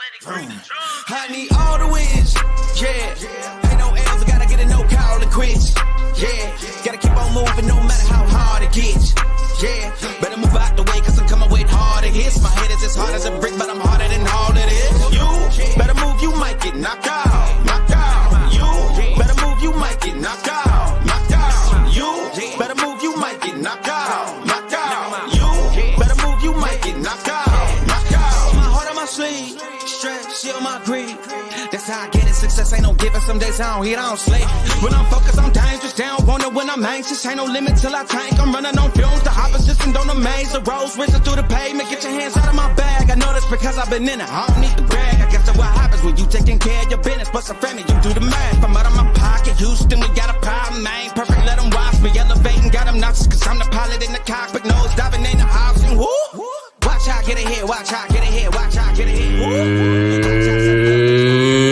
I need all the wins, yeah. Ain't no L's, I gotta get a no call and quits, yeah. Gotta keep on moving no matter how hard it gets, yeah. Better move out the way, cause I'm coming with harder hits. My head is as hard as a brick, but I'm harder than all it is. You better move, you might get knocked out, knocked out. You better move, you might get knocked out, knocked out. You better move, you might get knocked out, knocked out. You better move, you might get knocked out, knocked out. My heart on my sleeve, stress, shit on my greed. That's how I get it. Success ain't no giving. Some days I don't eat, I don't sleep. When I'm focused, I'm dangerous. They don't want it when I'm anxious. Ain't no limit till I tank. I'm running on fumes. The opposition don't amaze. The roads racing through the pavement. Get your hands out of my bag. I know that's because I've been in it. I don't need to brag. I guess that's what happens when you taking care of your business. But some family, you do the math. I'm out of my pocket. Houston, we got a problem, man. Perfect, let them watch me. Elevating, got them nuts. Cause I'm the pilot in the cockpit. Nose diving in the option. Woo! Watch out, get ahead. Watch out, get ahead. Watch out, get ahead.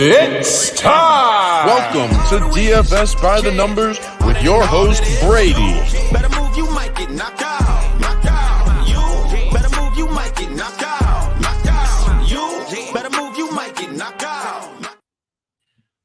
It's time! Welcome to DFS by the Numbers with your host, Brady. Better move, you might get knocked out. Knocked out. You better move, you might get knocked out. Knocked out. You better move, you might get knocked out.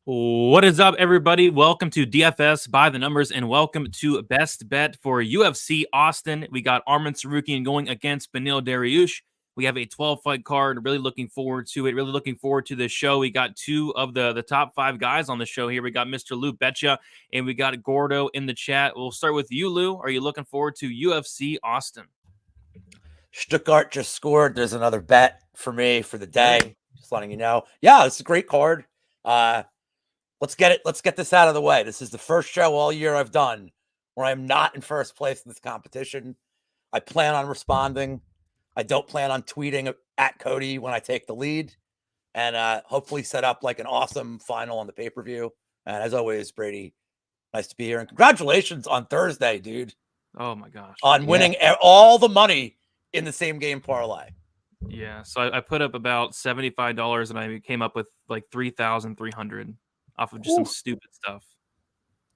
What is up, everybody? Welcome to DFS by the Numbers and welcome to Best Bet for UFC Austin. We got Arman Tsarukyan going against Beneil Dariush. We have a 12-fight card. Really looking forward to it. Really looking forward to this show. We got two of the top five guys on the show here. We got Mr. Lou Betcha, and we got Gordo in the chat. We'll start with you, Lou. Are you looking forward to UFC Austin? Stuttgart just scored. There's another bet for me for the day. Just letting you know. Yeah, it's a great card. Let's get it. Let's get this out of the way. This is the first show all year I've done where I'm not in first place in this competition. I plan on responding. I don't plan on tweeting at Cody when I take the lead, and hopefully set up like an awesome final on the pay-per-view. And as always, Brady, nice to be here. And congratulations on Thursday, dude. Oh my gosh. On winning all the money in the same game parlay. Yeah. So I put up about $75 and I came up with like 3,300 off of just some stupid stuff.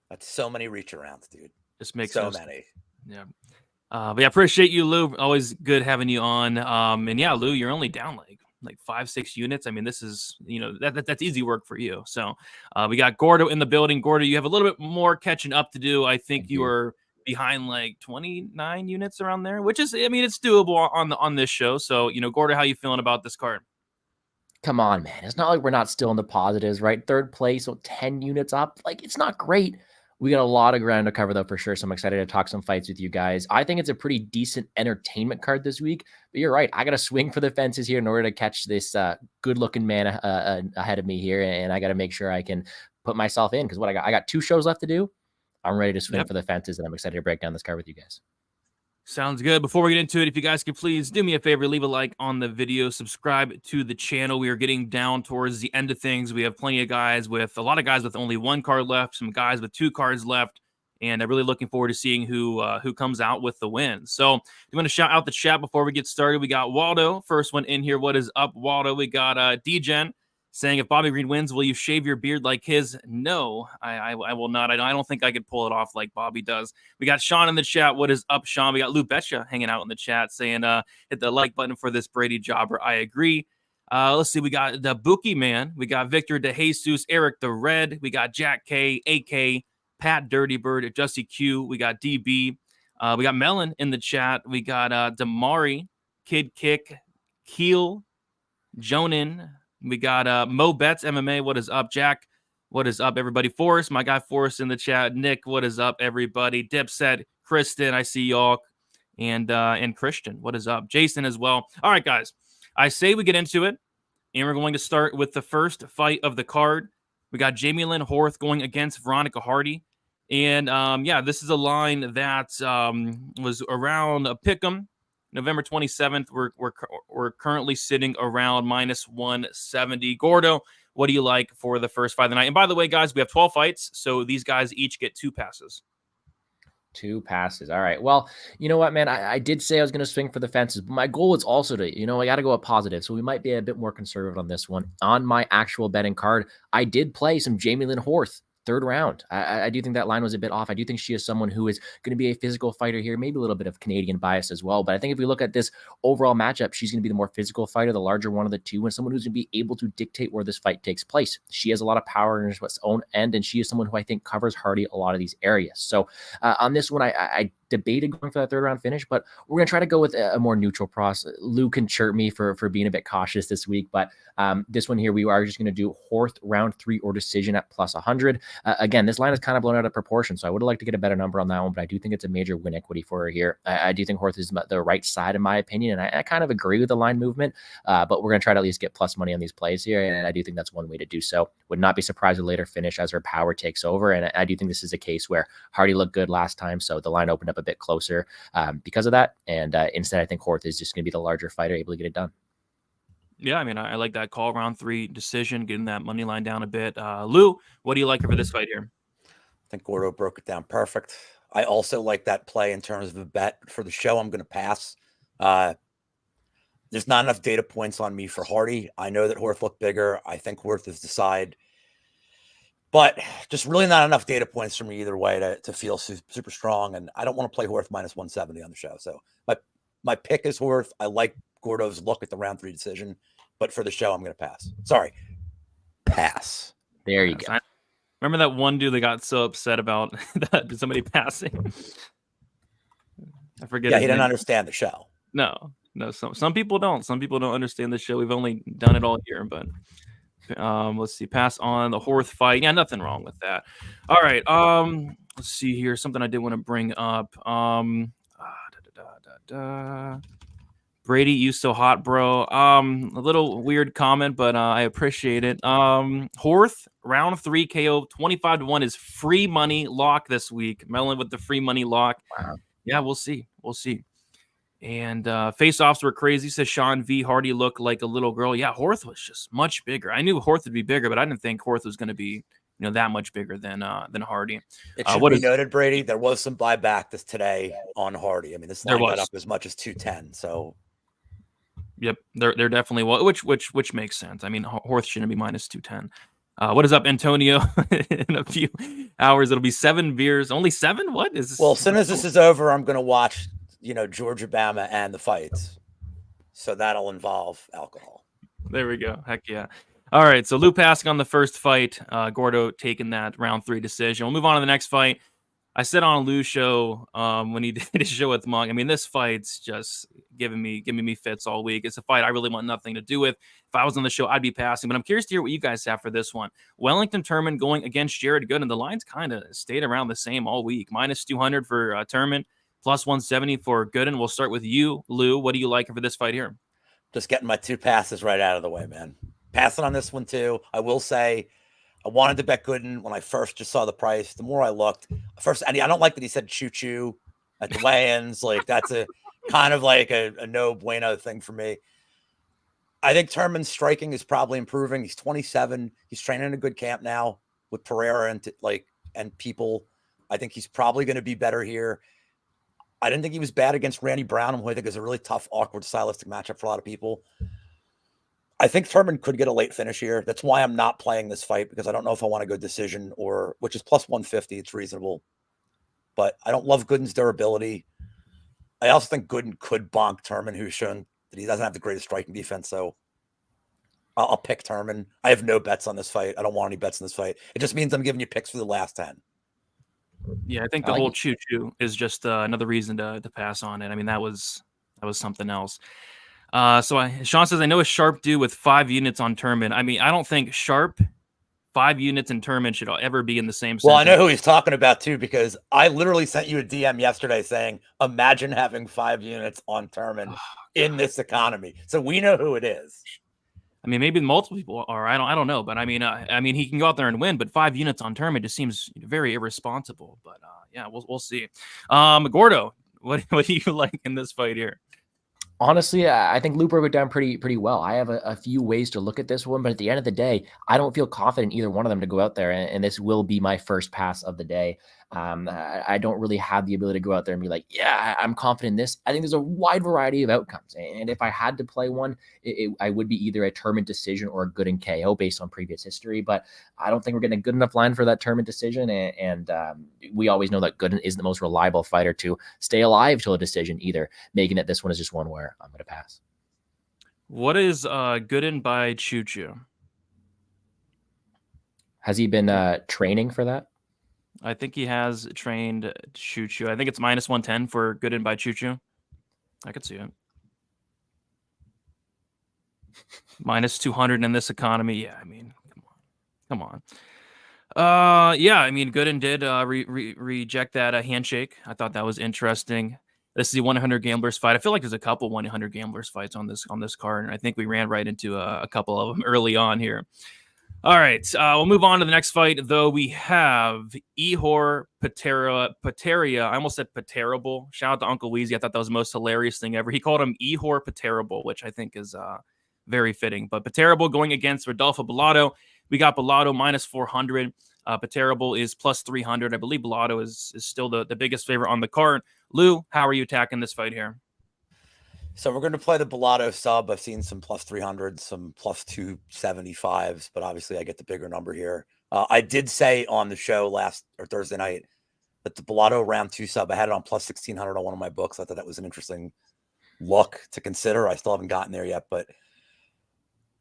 That's so many reach arounds, dude. Just makes so many. Yeah. But yeah, appreciate you, Lou. Always good having you on. And yeah, Lou, you're only down like 5-6 units. I mean, this is, that's easy work for you. So we got Gordo in the building. Gordo, you have a little bit more catching up to do. I think you were behind like 29 units around there, which is, I mean, it's doable on this show. So, Gordo, how you feeling about this card? Come on, man. It's not like we're not still in the positives, right? Third place, so 10 units up. Like, it's not great. We got a lot of ground to cover, though, for sure. So I'm excited to talk some fights with you guys. I think it's a pretty decent entertainment card this week. But you're right. I got to swing for the fences here in order to catch this good-looking man ahead of me here. And I got to make sure I can put myself in. Because what I got 2 shows left to do. I'm ready to swing for the fences, and I'm excited to break down this card with you guys. Sounds good. Before we get into it, if you guys could please do me a favor, leave a like on the video, subscribe to the channel. We are getting down towards the end of things. We have plenty of guys with a lot of guys with only 1 card left, some guys with 2 cards left, and I'm really looking forward to seeing who comes out with the win. So I'm going to shout out the chat before we get started. We got Waldo, first one in here. What is up, Waldo? We got D-Gen saying, if Bobby Green wins, will you shave your beard like his? No, I will not. I don't think I could pull it off like Bobby does. We got Shawn in the chat. What is up, Shawn? We got Lou Betcha hanging out in the chat saying, hit the like button for this Brady jobber. I agree. Let's see. We got the Bookie Man. We got Victor DeJesus, Eric the Red. We got Jack K, AK, Pat Dirty Bird, Justy Q. We got DB. We got Melon in the chat. We got Damari, Kid Kick, Keel, Jonan. We got Mo Betts MMA. What is up, Jack? What is up, everybody? Forrest, my guy Forrest in the chat. Nick, what is up, everybody? Dipset, Kristen, I see y'all, and Christian, what is up? Jason as well. All right, guys, I say we get into it, and we're going to start with the first fight of the card. We got Jamie Lynn Horth going against Veronica Hardy, and this is a line that was around a pick'em. November 27th, we're currently sitting around -170. Gordo, what do you like for the first fight of the night? And by the way, guys, we have 12 fights, so these guys each get 2 passes. 2 passes. All right. Well, you know what, man? I did say I was going to swing for the fences, but my goal was also to, I got to go up positive. So we might be a bit more conservative on this one. On my actual betting card, I did play some Jamie Lynn Horth third round. I do think that line was a bit off. I do think she is someone who is going to be a physical fighter here, maybe a little bit of Canadian bias as well. But I think if we look at this overall matchup, she's going to be the more physical fighter, the larger one of the two, and someone who's going to be able to dictate where this fight takes place. She has a lot of power in her own end, and she is someone who I think covers Hardy a lot of these areas. So on this one, I debated going for that third round finish, but we're going to try to go with a more neutral process. Lou can chirp me for being a bit cautious this week, but this one here, we are just going to do Horth round 3 or decision at plus 100. Again, this line is kind of blown out of proportion, so I would have liked to get a better number on that one, but I do think it's a major win equity for her here. I do think Horth is the right side in my opinion, and I kind of agree with the line movement, but we're going to try to at least get plus money on these plays here, and I do think that's one way to do so. Would not be surprised with later finish as her power takes over, and I do think this is a case where Hardy looked good last time, so the line opened up a bit closer because of that, and instead I think Horth is just going to be the larger fighter, able to get it done. Yeah, I mean, I like that call, round 3 decision, getting that money line down a bit. Lou, what do you like for this fight here? I think Gordo broke it down perfect. I also like that play in terms of a bet for the show. I'm going to pass. There's not enough data points on me for Hardy. I know that Horth looked bigger. I think Horth is the side. But just really not enough data points for me either way to feel super strong. And I don't want to play Horth minus 170 on the show. So my pick is Horth. I like Gordo's look at the round 3 decision. But for the show, I'm going to pass. Sorry. Pass. There you go. Remember that one dude that got so upset about somebody passing? I forget. Yeah, he didn't understand the show. No. Some people don't. Some people don't understand the show. We've only done it all year, but let's see. Pass on the Horth fight. Yeah, nothing wrong with that. All right. Let's see here. Something I did want to bring up. Brady, you so hot, bro. A little weird comment, but I appreciate it. Horth, round 3 KO, 25-1 is free money lock this week. Melon with the free money lock. Wow. Yeah, we'll see. And face-offs were crazy. Says Shawn V. Hardy looked like a little girl. Yeah, Horth was just much bigger. I knew Horth would be bigger, but I didn't think Horth was going to be that much bigger than Hardy. It should be noted, Brady, there was some buyback this today on Hardy. I mean, this line got up as much as 210. So, yep, there definitely was, which makes sense. I mean, Horth shouldn't be minus 210. What is up, Antonio? In a few hours, it'll be 7 beers. Only 7? What is this? Well, as soon as this is over, I'm going to watch, Georgia, Bama, and the fights. So that'll involve alcohol. There we go. Heck yeah. All right, so Lou passing on the first fight. Gordo taking that round 3 decision. We'll move on to the next fight. I said on Lou's show when he did his show with Monk, I mean, this fight's just giving me fits all week. It's a fight I really want nothing to do with. If I was on the show, I'd be passing. But I'm curious to hear what you guys have for this one. Wellington Terman going against Jared Gooden. The line's kind of stayed around the same all week. Minus 200 for Terman, plus 170 for Gooden. We'll start with you, Lou. What do you like for this fight here? Just getting my 2 passes right out of the way, man. Passing on this one, too. I will say I wanted to bet Gooden when I first just saw the price. The more I looked, first, and I don't like that he said choo-choo at the weigh-ins. Like, that's a kind of like a no bueno thing for me. I think Terman's striking is probably improving. He's 27. He's training in a good camp now with Pereira and people. I think he's probably going to be better here. I didn't think he was bad against Randy Brown, who I think is a really tough, awkward, stylistic matchup for a lot of people. I think Terman could get a late finish here. That's why I'm not playing this fight, because I don't know if I want to go decision which is plus 150. It's reasonable. But I don't love Gooden's durability. I also think Gooden could bonk Terman, who's shown that he doesn't have the greatest striking defense. So I'll pick Terman. I have no bets on this fight. I don't want any bets in this fight. It just means I'm giving you picks for the last 10. Yeah, I think the whole choo-choo is just another reason to pass on it. I mean, that was something else. Shawn says, I know a sharp dude with 5 units on Terman. I mean, I don't think sharp, 5 units, and Terman should ever be in the same sentence. Well, I know who he's talking about, too, because I literally sent you a DM yesterday saying, imagine having 5 units on Terman in this economy. So we know who it is. I mean, maybe multiple people are. I don't know. But I mean, he can go out there and win, but 5 units on Terman just seems very irresponsible. But yeah, we'll see. Gordo, what do you like in this fight here? Honestly, I think Lou broke it down pretty well. I have a few ways to look at this one, but at the end of the day, I don't feel confident either one of them to go out there, and this will be my first pass of the day. I don't really have the ability to go out there and be like, yeah, I'm confident in this. I think there's a wide variety of outcomes. And if I had to play one, I would be either a Terman decision or a Gooden KO based on previous history. But I don't think we're getting a good enough line for that Terman decision. And we always know that Gooden is the most reliable fighter to stay alive till a decision either, making it this one is just one where I'm going to pass. What is Gooden by Choo Choo? Has he been training for that? I think he has trained Choo Choo. I think it's minus 110 for Gooden by Choo Choo. I could see it. Minus 200 in this economy. Yeah, I mean, come on. Yeah, I mean, Gooden did reject that handshake. I thought that was interesting. This is the 100 gamblers fight. I feel like there's a couple 100 gamblers fights on this card, and I think we ran right into a couple of them early on here. All right, we'll move on to the next fight, though. We have Ihor Pateria. I almost said Paterable. Shout out to Uncle Weezy. I thought that was the most hilarious thing ever. He called him Ihor Paterable, which I think is very fitting. But Paterable going against Rodolfo Bellato. We got Bellato minus 400. Paterable is plus 300. I believe Bellato is still the biggest favorite on the card. Lou, how are you attacking this fight here? So we're going to play the Bellato sub. I've seen some plus 300, some plus 275s, but obviously I get the bigger number here. I did say on the show last or Thursday night that the Bellato round 2 sub, I had it on plus 1600 on one of my books. I thought that was an interesting look to consider. I still haven't gotten there yet, but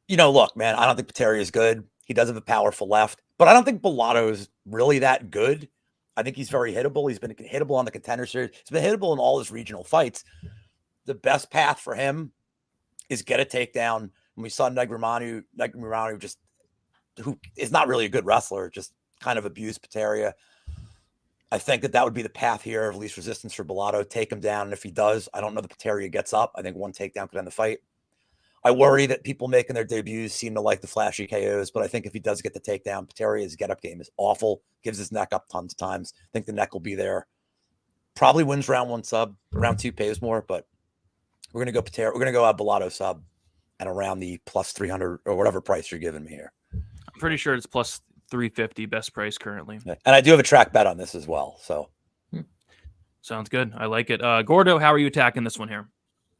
look, man, I don't think Pateria is good. He does have a powerful left, but I don't think Bellato is really that good. I think he's very hittable. He's been hittable on the Contender Series. He's been hittable in all his regional fights. The best path for him is get a takedown. And we saw Negramanu just, who is not really a good wrestler, just kind of abused Pateria. I think that would be the path here of least resistance for Bellato. Take him down. And if he does, I don't know that Pateria gets up. I think one takedown could end the fight. I worry that people making their debuts seem to like the flashy KOs, but I think if he does get the takedown, Pateria's get-up game is awful. Gives his neck up tons of times. I think the neck will be there. Probably wins round 1 sub. Round 2 pays more, but we're gonna go Pateria. We're gonna go Bellato sub and around the plus 300 or whatever price you're giving me here. I'm pretty sure it's plus 350 best price currently. And I do have a track bet on this as well. So sounds good. I like it. Gordo, how are you attacking this one here?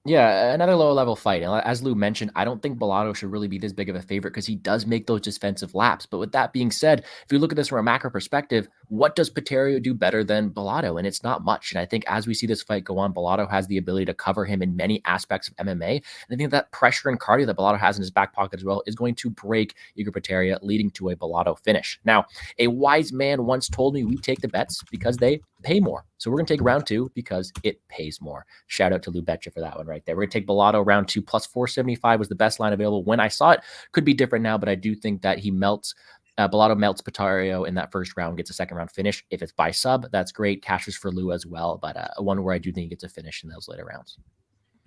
Yeah, another lower level fight. And as Lou mentioned, I don't think Bellato should really be this big of a favorite because he does make those defensive laps. But with that being said, if you look at this from a macro perspective, what does Pateria do better than Bellato? And it's not much. And I think as we see this fight go on, Bellato has the ability to cover him in many aspects of MMA. And I think that pressure and cardio that Bellato has in his back pocket as well is going to break Ihor Pateria, leading to a Bellato finish. Now, a wise man once told me we take the bets because they pay more. So we're going to take round 2 because it pays more. Shout out to Lou Betcha for that one right there. We're going to take Bellato round 2 plus 475 was the best line available when I saw it. Could be different now, but I do think that he melts. Bellato melts Pateria in that first round, gets a second round finish. If it's by sub, that's great. Cashes for Lou as well, but one where I do think he gets a finish in those later rounds.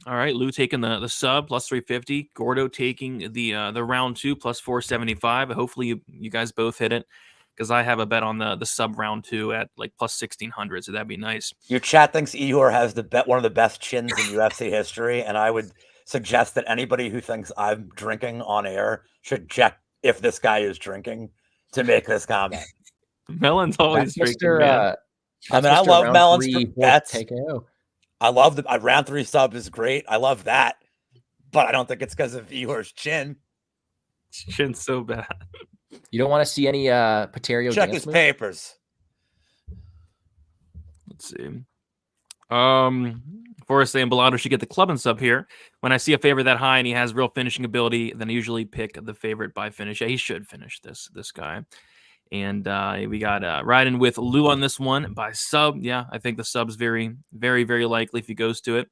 All right, Lou taking the sub plus 350. Gordo taking the round 2 plus 475. Hopefully you guys both hit it, because I have a bet on the sub round 2 at like plus 1600, so that'd be nice. Your chat thinks Ihor has one of the best chins in UFC history, and I would suggest that anybody who thinks I'm drinking on air should check if this guy is drinking to make this comment. Melon's always drinking. I love Melon's bets. I love the round 3 sub is great. I love that, but I don't think it's because of Ihor's chin. Chin's so bad. You don't want to see any Pateria. Check his papers. Let's see. Forrest saying Bellato should get the club and sub here. When I see a favorite that high and he has real finishing ability, then I usually pick the favorite by finish. Yeah, he should finish this guy. And we got riding with Lou on this one by sub. Yeah, I think the sub's very, very, very likely if he goes to it.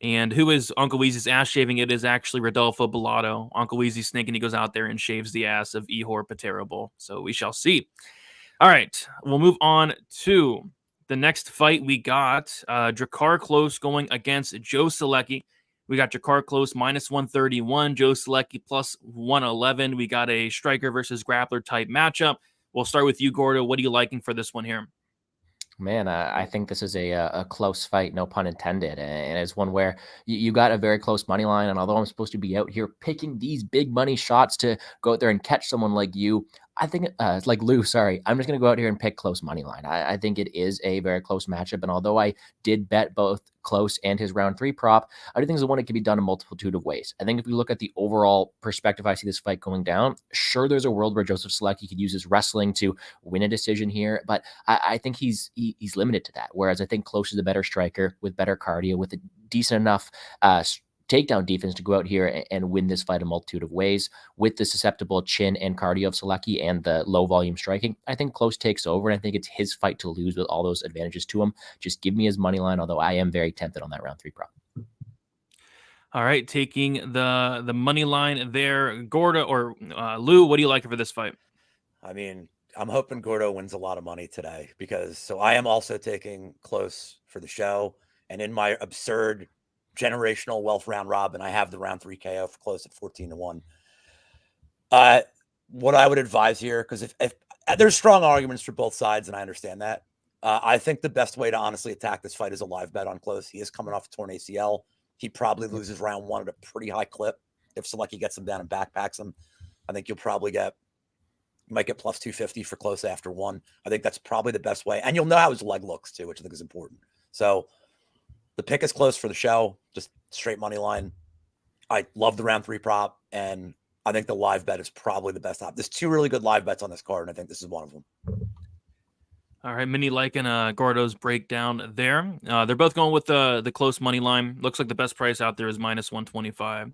And who is Uncle Weezy's ass shaving? It is actually Rodolfo Bellato. Uncle Weezy's thinking he goes out there and shaves the ass of Ihor Pateria. So we shall see. All right, we'll move on to the next fight. We got Jacare Clos going against Joe Solecki. We got Jacare Clos minus 131, Joe Solecki plus 111. We got a striker versus grappler type matchup. We'll start with you, Gordo. What are you liking for this one here? Man, I think this is a close fight, no pun intended. And it's one where you got a very close money line. And although I'm supposed to be out here picking these big money shots to go out there and catch someone like you, I think it's like Lou, sorry. I'm just going to go out here and pick close money line. I think it is a very close matchup. And although I did bet both Close and his round 3 prop, I do think it's one that can be done a multitude of ways. I think if we look at the overall perspective, I see this fight going down. Sure, there's a world where Joseph Solecki could use his wrestling to win a decision here, but I think he's limited to that. Whereas I think Close is a better striker with better cardio, with a decent enough takedown defense to go out here and win this fight a multitude of ways. With the susceptible chin and cardio of Solecki and the low volume striking, I think Close takes over, and I think it's his fight to lose with all those advantages to him. Just give me his money line, although I am very tempted on that round 3 prop. All right, taking the money line there. Gordo or Lou, what do you like for this fight? I mean, I'm hoping Gordo wins a lot of money today because I am also taking Close for the show, and in my absurd generational wealth round robin, I have the round 3 KO for Close at 14-1. What I would advise here, because if there's strong arguments for both sides, and I understand that, I think the best way to honestly attack this fight is a live bet on Close. He is coming off a torn ACL. He probably loses round 1 at a pretty high clip. If Solecki gets him down and backpacks him, I think you might get plus 250 for Close after 1. I think that's probably the best way. And you'll know how his leg looks too, which I think is important. So the pick is Close for the show, just straight money line. I love the round 3 prop, and I think the live bet is probably the best option. There's 2 really good live bets on this card, and I think this is one of them. All right, Mini liking Gordo's breakdown there. They're both going with the Close money line. Looks like the best price out there is minus 125.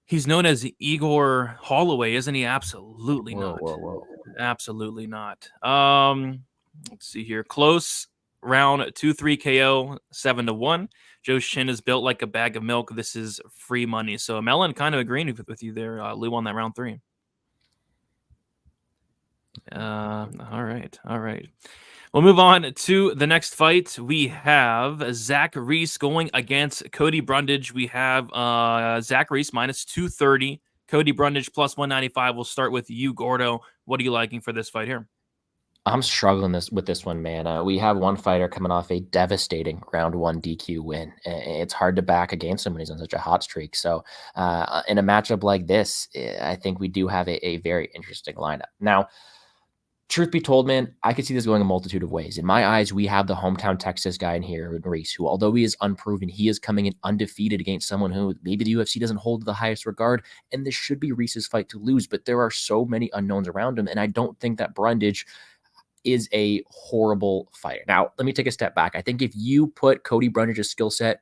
He's known as Igor Holloway, isn't he? Absolutely not. Whoa. Absolutely not. Let's see here. Close round 2-3 KO 7-1. Joe's chin is built like a bag of milk. This is free money. So Melon kind of agreeing with you there, Lou, on that round 3. All right. We'll move on to the next fight. We have Zack Reese going against Cody Brundage. We have Zack Reese minus 230, Cody Brundage plus 195. We'll start with you, Gordo. What are you liking for this fight here? I'm struggling with this one, man. We have one fighter coming off a devastating round 1 DQ win. It's hard to back against him when he's on such a hot streak. So in a matchup like this, I think we do have a very interesting lineup. Now, truth be told, man, I could see this going a multitude of ways. In my eyes, we have the hometown Texas guy in here, Reese, who, although he is unproven, he is coming in undefeated against someone who maybe the UFC doesn't hold to the highest regard, and this should be Reese's fight to lose, but there are so many unknowns around him, and I don't think that Brundage is a horrible fighter. Now, let me take a step back. I think if you put Cody Brundage's skill set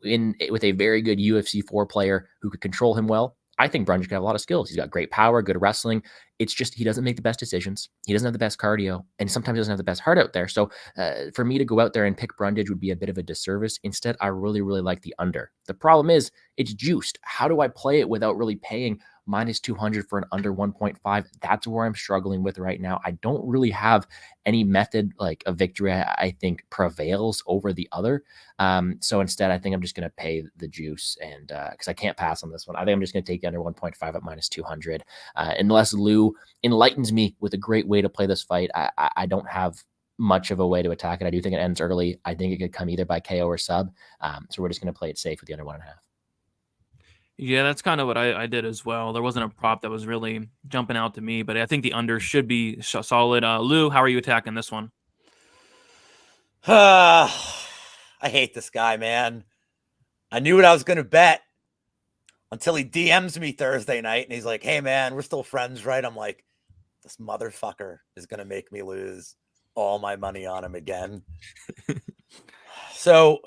in with a very good UFC 4 player who could control him well, I think Brundage could have a lot of skills. He's got great power, good wrestling. It's just he doesn't make the best decisions. He doesn't have the best cardio, and sometimes he doesn't have the best heart out there. So for me to go out there and pick Brundage would be a bit of a disservice. Instead, I really, really like the under. The problem is it's juiced. How do I play it without really paying minus 200 for an under 1.5? That's where I'm struggling with right now. I don't really have any method like a victory I think prevails over the other. So instead, I think I'm just going to pay the juice, and because I can't pass on this one. I think I'm just going to take the under 1.5 at minus 200. Unless Lou enlightens me with a great way to play this fight, I don't have much of a way to attack it. I do think it ends early. I think it could come either by KO or sub. So we're just going to play it safe with the under 1.5. Yeah, that's kind of what I did as well. There wasn't a prop that was really jumping out to me, but I think the under should be solid. Lou, how are you attacking this one? I hate this guy, man. I knew what I was going to bet until he DMs me Thursday night, and he's like, hey, man, we're still friends, right? I'm like, this motherfucker is going to make me lose all my money on him again. So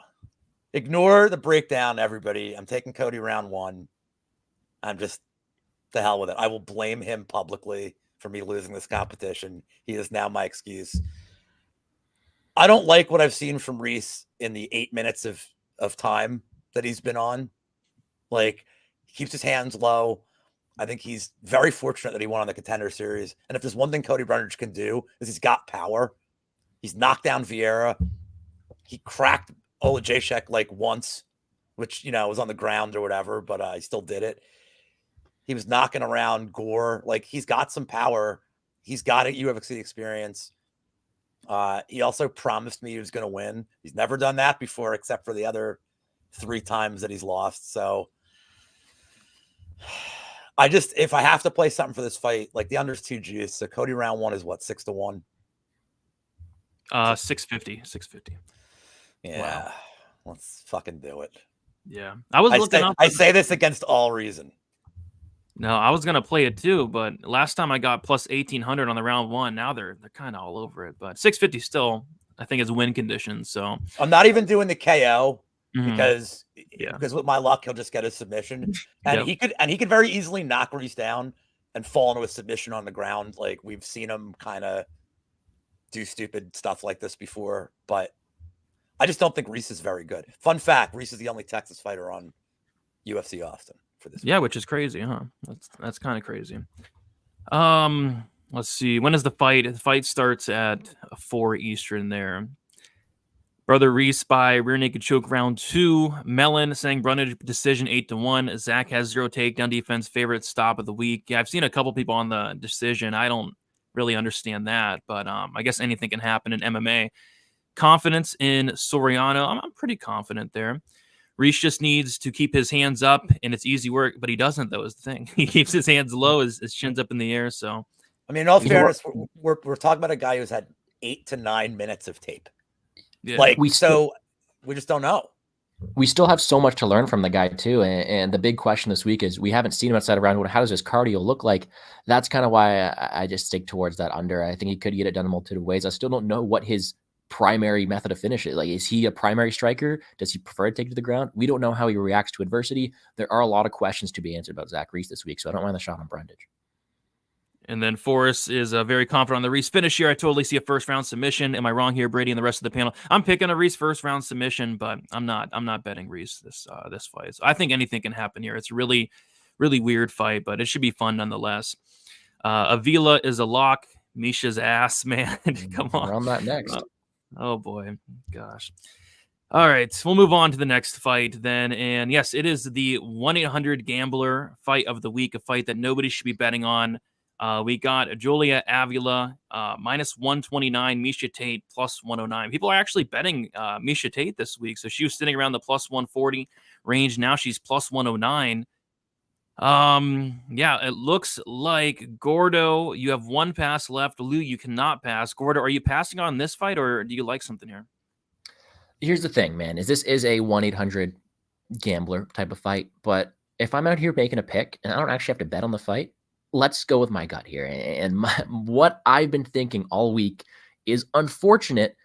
ignore the breakdown, everybody. I'm taking Cody round 1. I'm just the hell with it. I will blame him publicly for me losing this competition. He is now my excuse. I don't like what I've seen from Reese in the 8 minutes of time that he's been on. Like, he keeps his hands low. I think he's very fortunate that he won on the Contender Series. And if there's one thing Cody Brundage can do, is he's got power. He's knocked down Vieira. He cracked Olajaychuk like once, which, was on the ground or whatever, but he still did it. He was knocking around Gore. Like, he's got some power. He's got a UFC experience. He also promised me he was going to win. He's never done that before, except for the other 3 times that he's lost. So if I have to play something for this fight, like the under's 2 G's. So Cody round 1 is what, 6-1? 650. Yeah. Wow. Let's fucking do it. Yeah. I was looking up. I say this against all reason. No, I was gonna play it too, but last time I got plus 1800 on the round 1. Now they're kind of all over it, but 650 still, I think, is win conditions. So I'm not even doing the KO Mhm. because Yeah. with my luck, he'll just get a submission, and Yep. he could very easily knock Reese down and fall into a submission on the ground. Like we've seen him kind of do stupid stuff like this before, but I just don't think Reese is very good. Fun fact: Reese is the only Texas fighter on UFC Austin for this. Yeah, which is crazy, huh? That's kind of crazy. Let's see. When is the fight? The fight starts at 4 Eastern there. Brother Reese by rear naked choke round 2. Melon saying Brundage decision 8-1. Zack has 0 takedown defense. Favorite stop of the week. Yeah, I've seen a couple people on the decision. I don't really understand that, but I guess anything can happen in MMA. Confidence in Sorano. I'm pretty confident there. Reese just needs to keep his hands up, and it's easy work, but he doesn't, though, is the thing. He keeps his hands low, his chin's up in the air. So, I mean, in all fairness, we're talking about a guy who's had 8 to 9 minutes of tape. yeah. Like, we just don't know. We still have so much to learn from the guy too. And the big question this week is we haven't seen him outside of round 1. How does his cardio look like? That's kind of why I just stick towards that under. I think he could get it done in multiple ways. I still don't know what his primary method of finish is. Like, is he a primary striker? Does he prefer to take to the ground? We don't know how he reacts to adversity. There are a lot of questions to be answered about Zack Reese this week, so I don't mind the shot on Brundage. And then Forrest is very confident on the Reese finish here. I totally see a first round submission. Am I wrong here, Brady, and the rest of the panel? I'm picking a Reese first round submission, but I'm not betting Reese this fight. So I think anything can happen here. It's a really, really weird fight, but it should be fun nonetheless. Avila is a lock. Misha's ass, man. Come on. We're on that next. Oh boy, gosh. All right, we'll move on to the next fight then. And yes, it is the 1-800-GAMBLER fight of the week, a fight that nobody should be betting on. We got Julia Avila minus 129, Misha Tate plus 109. People are actually betting Misha Tate this week. So she was sitting around the plus 140 range. Now she's plus 109. Yeah, it looks like Gordo, you have 1 pass left. Lou, you cannot pass. Gordo, are you passing on this fight, or do you like something here? Here's the thing, man, is this is a 1-800-GAMBLER type of fight, but if I'm out here making a pick and I don't actually have to bet on the fight, let's go with my gut here. And what I've been thinking all week is unfortunate,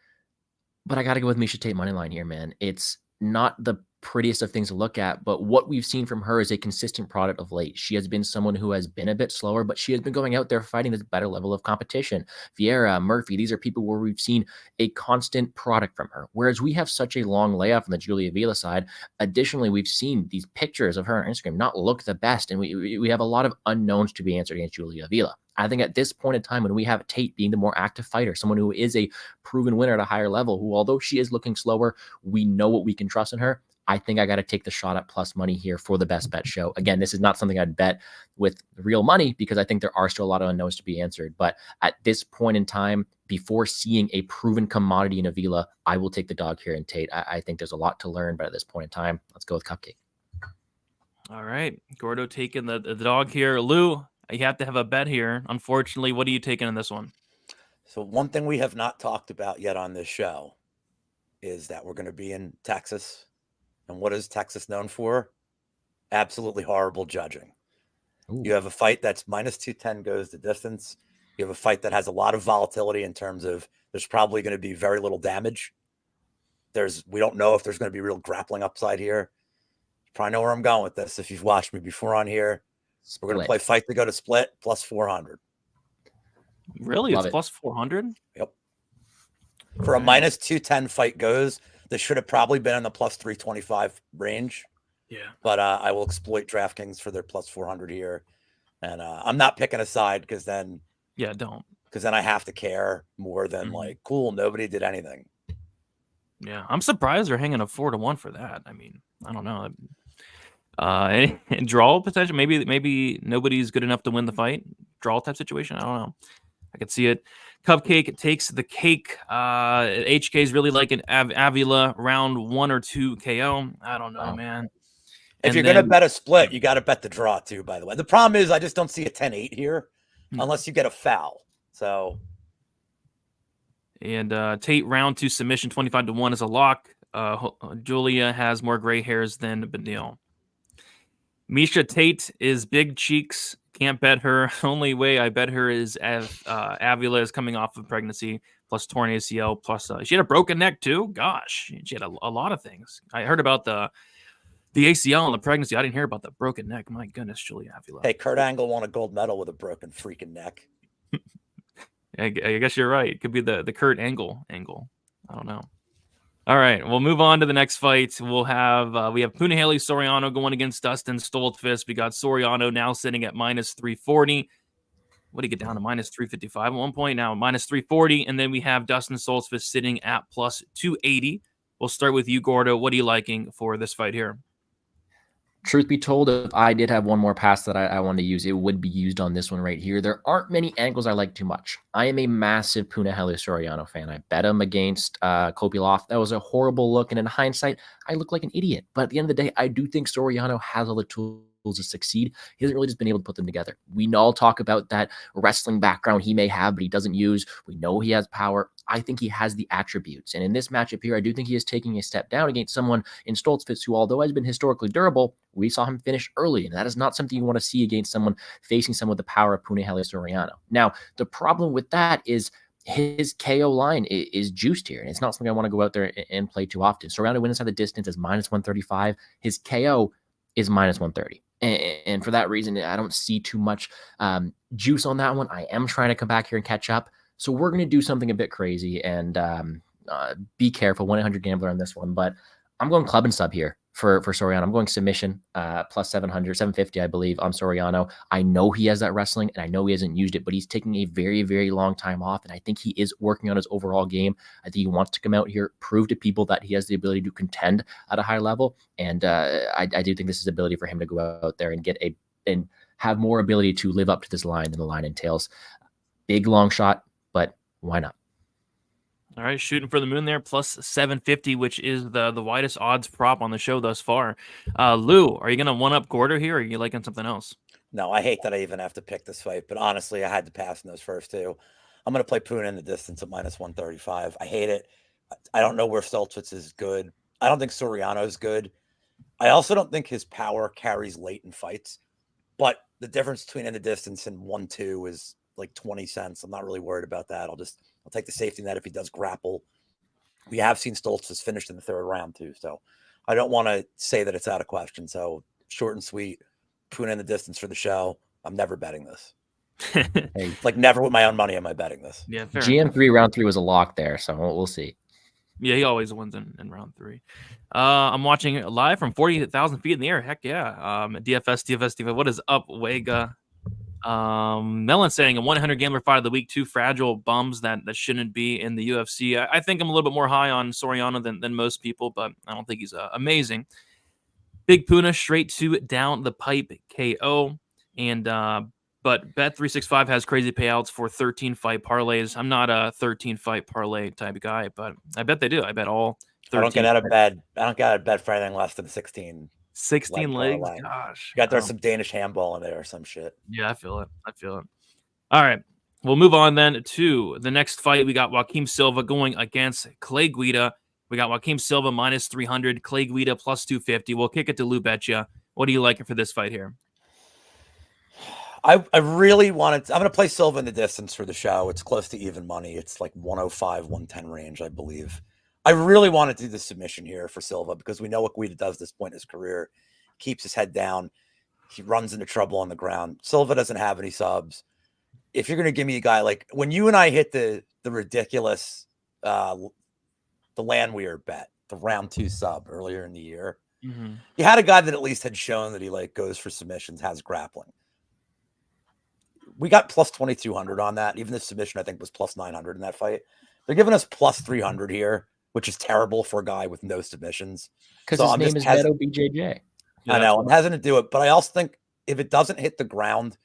but I got to go with Misha Tate money line here, man. It's not the prettiest of things to look at, but what we've seen from her is a consistent product of late. She has been someone who has been a bit slower, but she has been going out there fighting this better level of competition. Vieira, Murphy, these are people where we've seen a constant product from her, whereas we have such a long layoff on the Julia Avila side. Additionally, we've seen these pictures of her on Instagram not look the best, and we have a lot of unknowns to be answered against Julia Avila. I think at this point in time, when we have Tate being the more active fighter, someone who is a proven winner at a higher level, who, although she is looking slower, we know what we can trust in her. I think I got to take the shot at plus money here for the best bet show. Again, this is not something I'd bet with real money because I think there are still a lot of unknowns to be answered. But at this point in time, before seeing a proven commodity in Avila, I will take the dog here in Tate. I think there's a lot to learn, but at this point in time, let's go with Cupcake. All right. Gordo taking the dog here. Lou, you have to have a bet here. Unfortunately, what are you taking in this one? So one thing we have not talked about yet on this show is that we're going to be in Texas. And what is Texas known for? Absolutely horrible judging. Ooh. You have a fight that's minus 210 goes the distance. You have a fight that has a lot of volatility in terms of there's probably going to be very little damage. We don't know if there's going to be real grappling upside here. You probably know where I'm going with this. If you've watched me before on here, we're going to play fight to go to split plus 400. Really? It's plus 400? Yep. For a minus 210 fight goes, this should have probably been in the plus 325 range. Yeah. But I will exploit DraftKings for their plus 400 here. And I'm not picking a side because then. Yeah, don't. Because then I have to care more than like, cool, nobody did anything. Yeah. I'm surprised they're hanging a 4-1 for that. I mean, I don't know. And draw potential. Maybe nobody's good enough to win the fight. Draw type situation. I don't know. I could see it. Cupcake takes the cake. HK is really like an Avila round 1 or 2 KO. I don't know, man. If you're going to bet a split, you got to bet the draw too, by the way. The problem is I just don't see a 10-8 here unless you get a foul. So. And Tate round 2 submission 25-1 is a lock. Julia has more gray hairs than Beneil. Misha Tate is big cheeks. Can't bet her. Only way I bet her is Avila is coming off of pregnancy plus torn ACL plus she had a broken neck too. Gosh, she had a lot of things. I heard about the ACL and the pregnancy. I didn't hear about the broken neck. My goodness, Julia Avila. Hey, Kurt Angle won a gold medal with a broken freaking neck. I guess you're right. It could be the Kurt Angle. I don't know. All right, we'll move on to the next fight. We'll have we have Haly Sorano going against Dustin Stoltzfus. We got Sorano now sitting at minus 340. What did he get down to minus 355 at one point? Now minus 340, and then we have Dustin Stoltzfus sitting at plus 280. We'll start with you, Gordo. What are you liking for this fight here? Truth be told, if I did have one more pass that I wanted to use, it would be used on this one right here. There aren't many angles I like too much. I am a massive Haly Sorano fan. I bet him against Kopylov. That was a horrible look, and in hindsight, I look like an idiot. But at the end of the day, I do think Sorano has all the tools to succeed. He hasn't really just been able to put them together. We all talk about that wrestling background he may have, but he doesn't use. We know he has power. I think he has the attributes. And in this matchup here, I do think he is taking a step down against someone in Stoltzfus who, although has been historically durable, we saw him finish early. And that is not something you want to see against someone facing someone with the power of Haly Sorano. Now, the problem with that is his KO line is juiced here. And it's not something I want to go out there and play too often. Sorano wins inside the distance is minus 135. His KO is minus 130. And for that reason, I don't see too much juice on that one. I am trying to come back here and catch up. So we're going to do something a bit crazy and be careful. 1-800 gambler on this one, but I'm going club and sub here for Sorano. I'm going submission plus 750, I believe, on Sorano. I know he has that wrestling and I know he hasn't used it, but he's taking a very, very long time off. And I think he is working on his overall game. I think he wants to come out here, prove to people that he has the ability to contend at a high level. And I do think this is the ability for him to go out there and and have more ability to live up to this line than the line entails. Big long shot, but why not? All right, shooting for the moon there, plus 750, which is the widest odds prop on the show thus far. Lou, are you going to one-up Gordo here, or are you liking something else? No, I hate that I even have to pick this fight, but honestly, I had to pass in those first two. I'm going to play Puna in the distance at minus 135. I hate it. I don't know where Stoltzfus is good. I don't think Sorano is good. I also don't think his power carries late in fights, but the difference between in the distance and 1-2 is like 20 cents. I'm not really worried about that. I'll take the safety net if he does grapple. We have seen Stoltzfus finished in the third round too, so I don't want to say that it's out of question. So short and sweet, Puna in the distance for the show. I'm never betting this. Hey, like never with my own money am I betting this. Yeah, fair GM3 round 3 was a lock there, so we'll see. Yeah, he always wins in round 3. I'm watching it live from 40,000 feet in the air. Heck yeah. DFS. What is up, Wega? Melon saying a 100 gambler fight of the week, 2 fragile bums that shouldn't be in the UFC. I think I'm a little bit more high on Sorano than most people, but I don't think he's amazing. Big Puna straight to down the pipe KO. And but Bet365 has crazy payouts for 13 fight parlays. I'm not a 13 fight parlay type of guy, but I bet they do. I bet all 13. I don't get out of bed. I don't get out of bed for anything less than 16. 16 legs? Gosh. You got there's some Danish handball in there or some shit. Yeah, I feel it. All right. We'll move on then to the next fight. We got Joaquim Silva going against Clay Guida. We got Joaquim Silva minus 300, Clay Guida plus 250. We'll kick it to Lou Betcha. What do you like for this fight here? I really wanted I'm going to play Silva in the distance for the show. It's close to even money. It's like 105, 110 range, I believe. I really want to do the submission here for Silva because we know what Guida does at this point in his career. Keeps his head down. He runs into trouble on the ground. Silva doesn't have any subs. If you're going to give me a guy like when you and I hit the ridiculous the Landwehr bet, the round 2 sub earlier in the year, you had a guy that at least had shown that he like goes for submissions, has grappling. We got plus 2,200 on that. Even the submission, I think, was plus 900 in that fight. They're giving us plus 300 here, which is terrible for a guy with no submissions. Because his name is Beto BJJ. Yeah, I know. I'm hesitant to do it, but I also think if it doesn't hit the ground,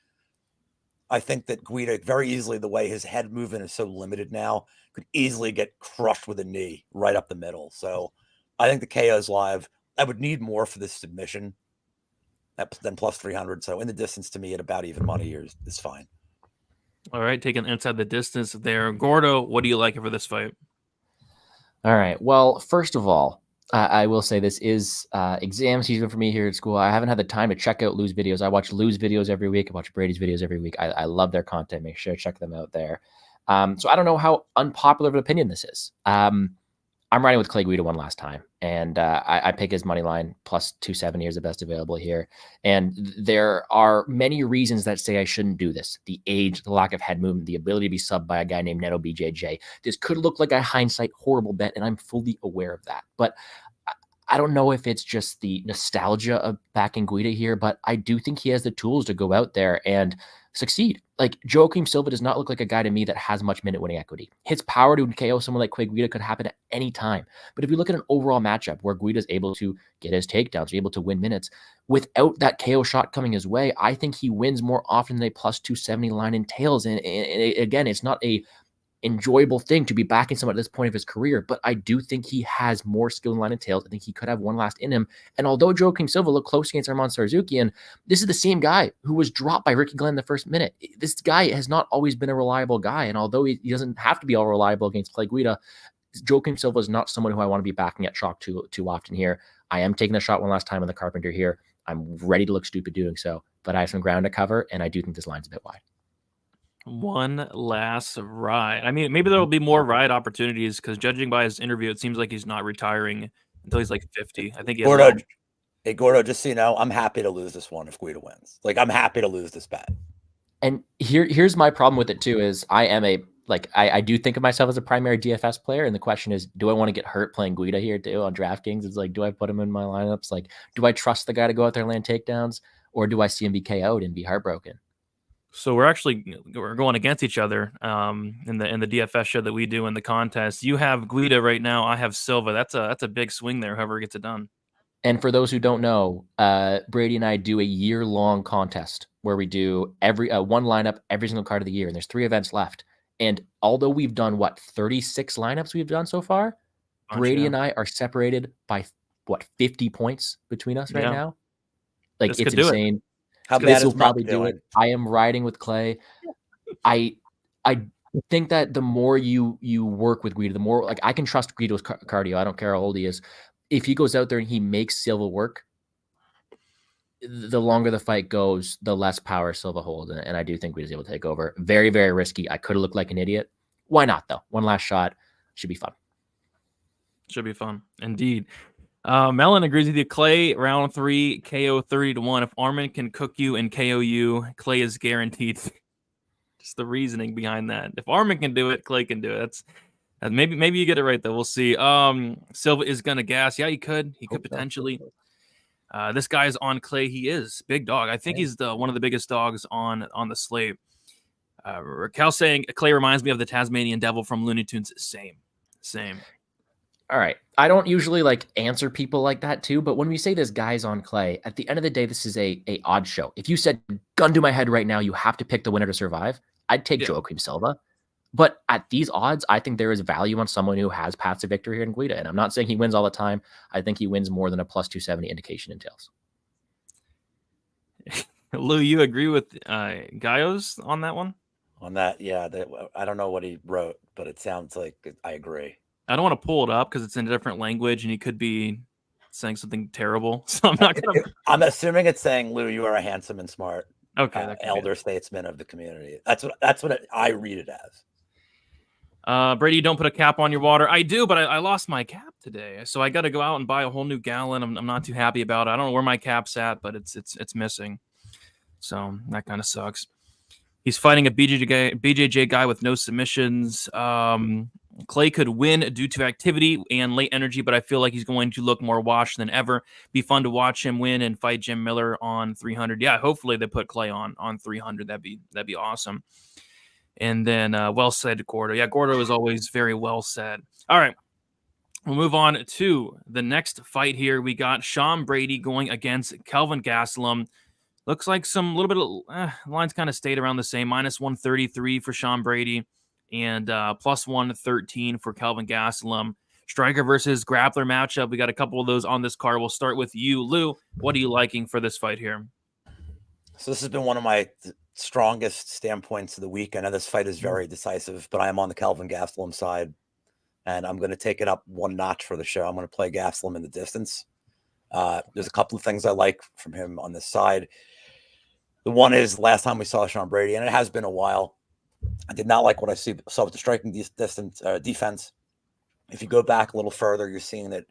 I think that Guida very easily, the way his head movement is so limited now, could easily get crushed with a knee right up the middle. So I think the KO is live. I would need more for this submission. then plus 300. So in the distance to me at about even money here is fine. All right, taking inside the distance there. Gordo, what do you like for this fight? All right. Well, first of all, I will say this is exam season for me here at school. I haven't had the time to check out Lou's videos. I watch Lou's videos every week. I watch Brady's videos every week. I love their content. Make sure to check them out there. So I don't know how unpopular of an opinion this is. I'm riding with Clay Guida one last time, and I pick his money line plus 270 is the best available here. And there are many reasons that say I shouldn't do this. The age, the lack of head movement, the ability to be subbed by a guy named Neto BJJ. This could look like a hindsight horrible bet, and I'm fully aware of that. But I don't know if it's just the nostalgia of backing Guida here, but I do think he has the tools to go out there and succeed. Like Joaquim Silva does not look like a guy to me that has much minute winning equity. His power to KO someone like Guida could happen at any time. But if you look at an overall matchup where Guida is able to get his takedowns, able to win minutes without that KO shot coming his way, I think he wins more often than a plus 270 line entails. And again, it's not a enjoyable thing to be backing someone at this point of his career, but I do think he has more skill in line and tails. I think he could have one last in him. And although Joaquim Silva looked close against Arman Tsarukyan, this is the same guy who was dropped by Ricky Glenn in the first minute. This guy has not always been a reliable guy, and although he doesn't have to be all reliable against Clay Guida, Joaquim Silva is not someone who I want to be backing at chalk too often here. I am taking the shot one last time on the Carpenter here. I'm ready to look stupid doing so, but I have some ground to cover, and I do think this line's a bit wide. One last ride. I mean, maybe there will be more ride opportunities because judging by his interview, it seems like he's not retiring until he's like 50. I think he has Gordo, just so you know, I'm happy to lose this one if Guida wins. Like, I'm happy to lose this bet. And here's my problem with it too, is I am I do think of myself as a primary DFS player. And the question is, do I want to get hurt playing Guida here too on DraftKings? It's like, do I put him in my lineups? Like, do I trust the guy to go out there and land takedowns, or do I see him be KO'd and be heartbroken? So we're going against each other in the DFS show that we do in the contest. You have Guida right now. I have Silva. That's a big swing there. Whoever gets it done. And for those who don't know, Brady and I do a year-long contest where we do every one lineup every single card of the year, and there's 3 events left. And although we've done 36 lineups we've done so far, Brady and I are separated by 50 points between us right now. Like, this it's insane. How bad will is probably Muck do doing? it. I am riding with Clay. I think that the more you work with Guida, the more I can trust Guida's cardio. I don't care how old he is. If he goes out there and he makes Silva work, the longer the fight goes, the less power Silva holds. And I do think Guida's able to take over. Very, very risky. I could have looked like an idiot. Why not, though? One last shot. Should be fun. Should be fun. Indeed. Melon agrees with you. Clay, round 3, KO 30-1. If Arman can cook you and KO you, Clay is guaranteed. Just the reasoning behind that. If Arman can do it, Clay can do it. That's maybe you get it right though. We'll see. Silva is gonna gas. Yeah, he could potentially. This guy is on Clay. He is big dog. I think he's one of the biggest dogs on the slate. Raquel saying Clay reminds me of the Tasmanian Devil from Looney Tunes. Same. All right. I don't usually answer people like that too, but when we say this guy's on Clay, at the end of the day, this is a odd show. If you said, gun to my head right now, you have to pick the winner to survive, I'd take Joaquim Silva. But at these odds, I think there is value on someone who has paths to victory here in Guida. And I'm not saying he wins all the time. I think he wins more than a plus 270 indication entails. Lou, you agree with Gaios on that one? On that, yeah. I don't know what he wrote, but it sounds like I agree. I don't want to pull it up because it's in a different language and he could be saying something terrible. So I'm not going to. I'm assuming it's saying, Lou, you are a handsome and smart elder statesman of the community. That's what I read it as. Brady, don't put a cap on your water. I do, but I lost my cap today. So I got to go out and buy a whole new gallon. I'm not too happy about it. I don't know where my cap's at, but it's missing. So that kind of sucks. He's fighting a BJJ guy with no submissions. Clay could win due to activity and late energy, but I feel like he's going to look more washed than ever. Be fun to watch him win and fight Jim Miller on 300. Yeah, hopefully they put Clay on 300. That'd be awesome. And then well said, Gordo. Yeah, Gordo is always very well said. All right. We'll move on to the next fight here. We got Shawn Brady going against Kelvin Gastelum. Looks like some little bit of lines kind of stayed around the same. Minus 133 for Shawn Brady and plus 113 for Kelvin Gastelum. striker versus grappler matchup. We got a couple of those on this card. We'll start with you, Lou. What are you liking for this fight here? So this has been one of my strongest standpoints of the week. I know this fight is very decisive, but I am on the Kelvin Gastelum side, and I'm going to take it up one notch for the show. I'm going to play Gastelum in the distance. There's a couple of things I like from him on this side. The one is last time we saw Sean Brady, and it has been a while, I did not like what I saw with the striking defense. If you go back a little further, you're seeing that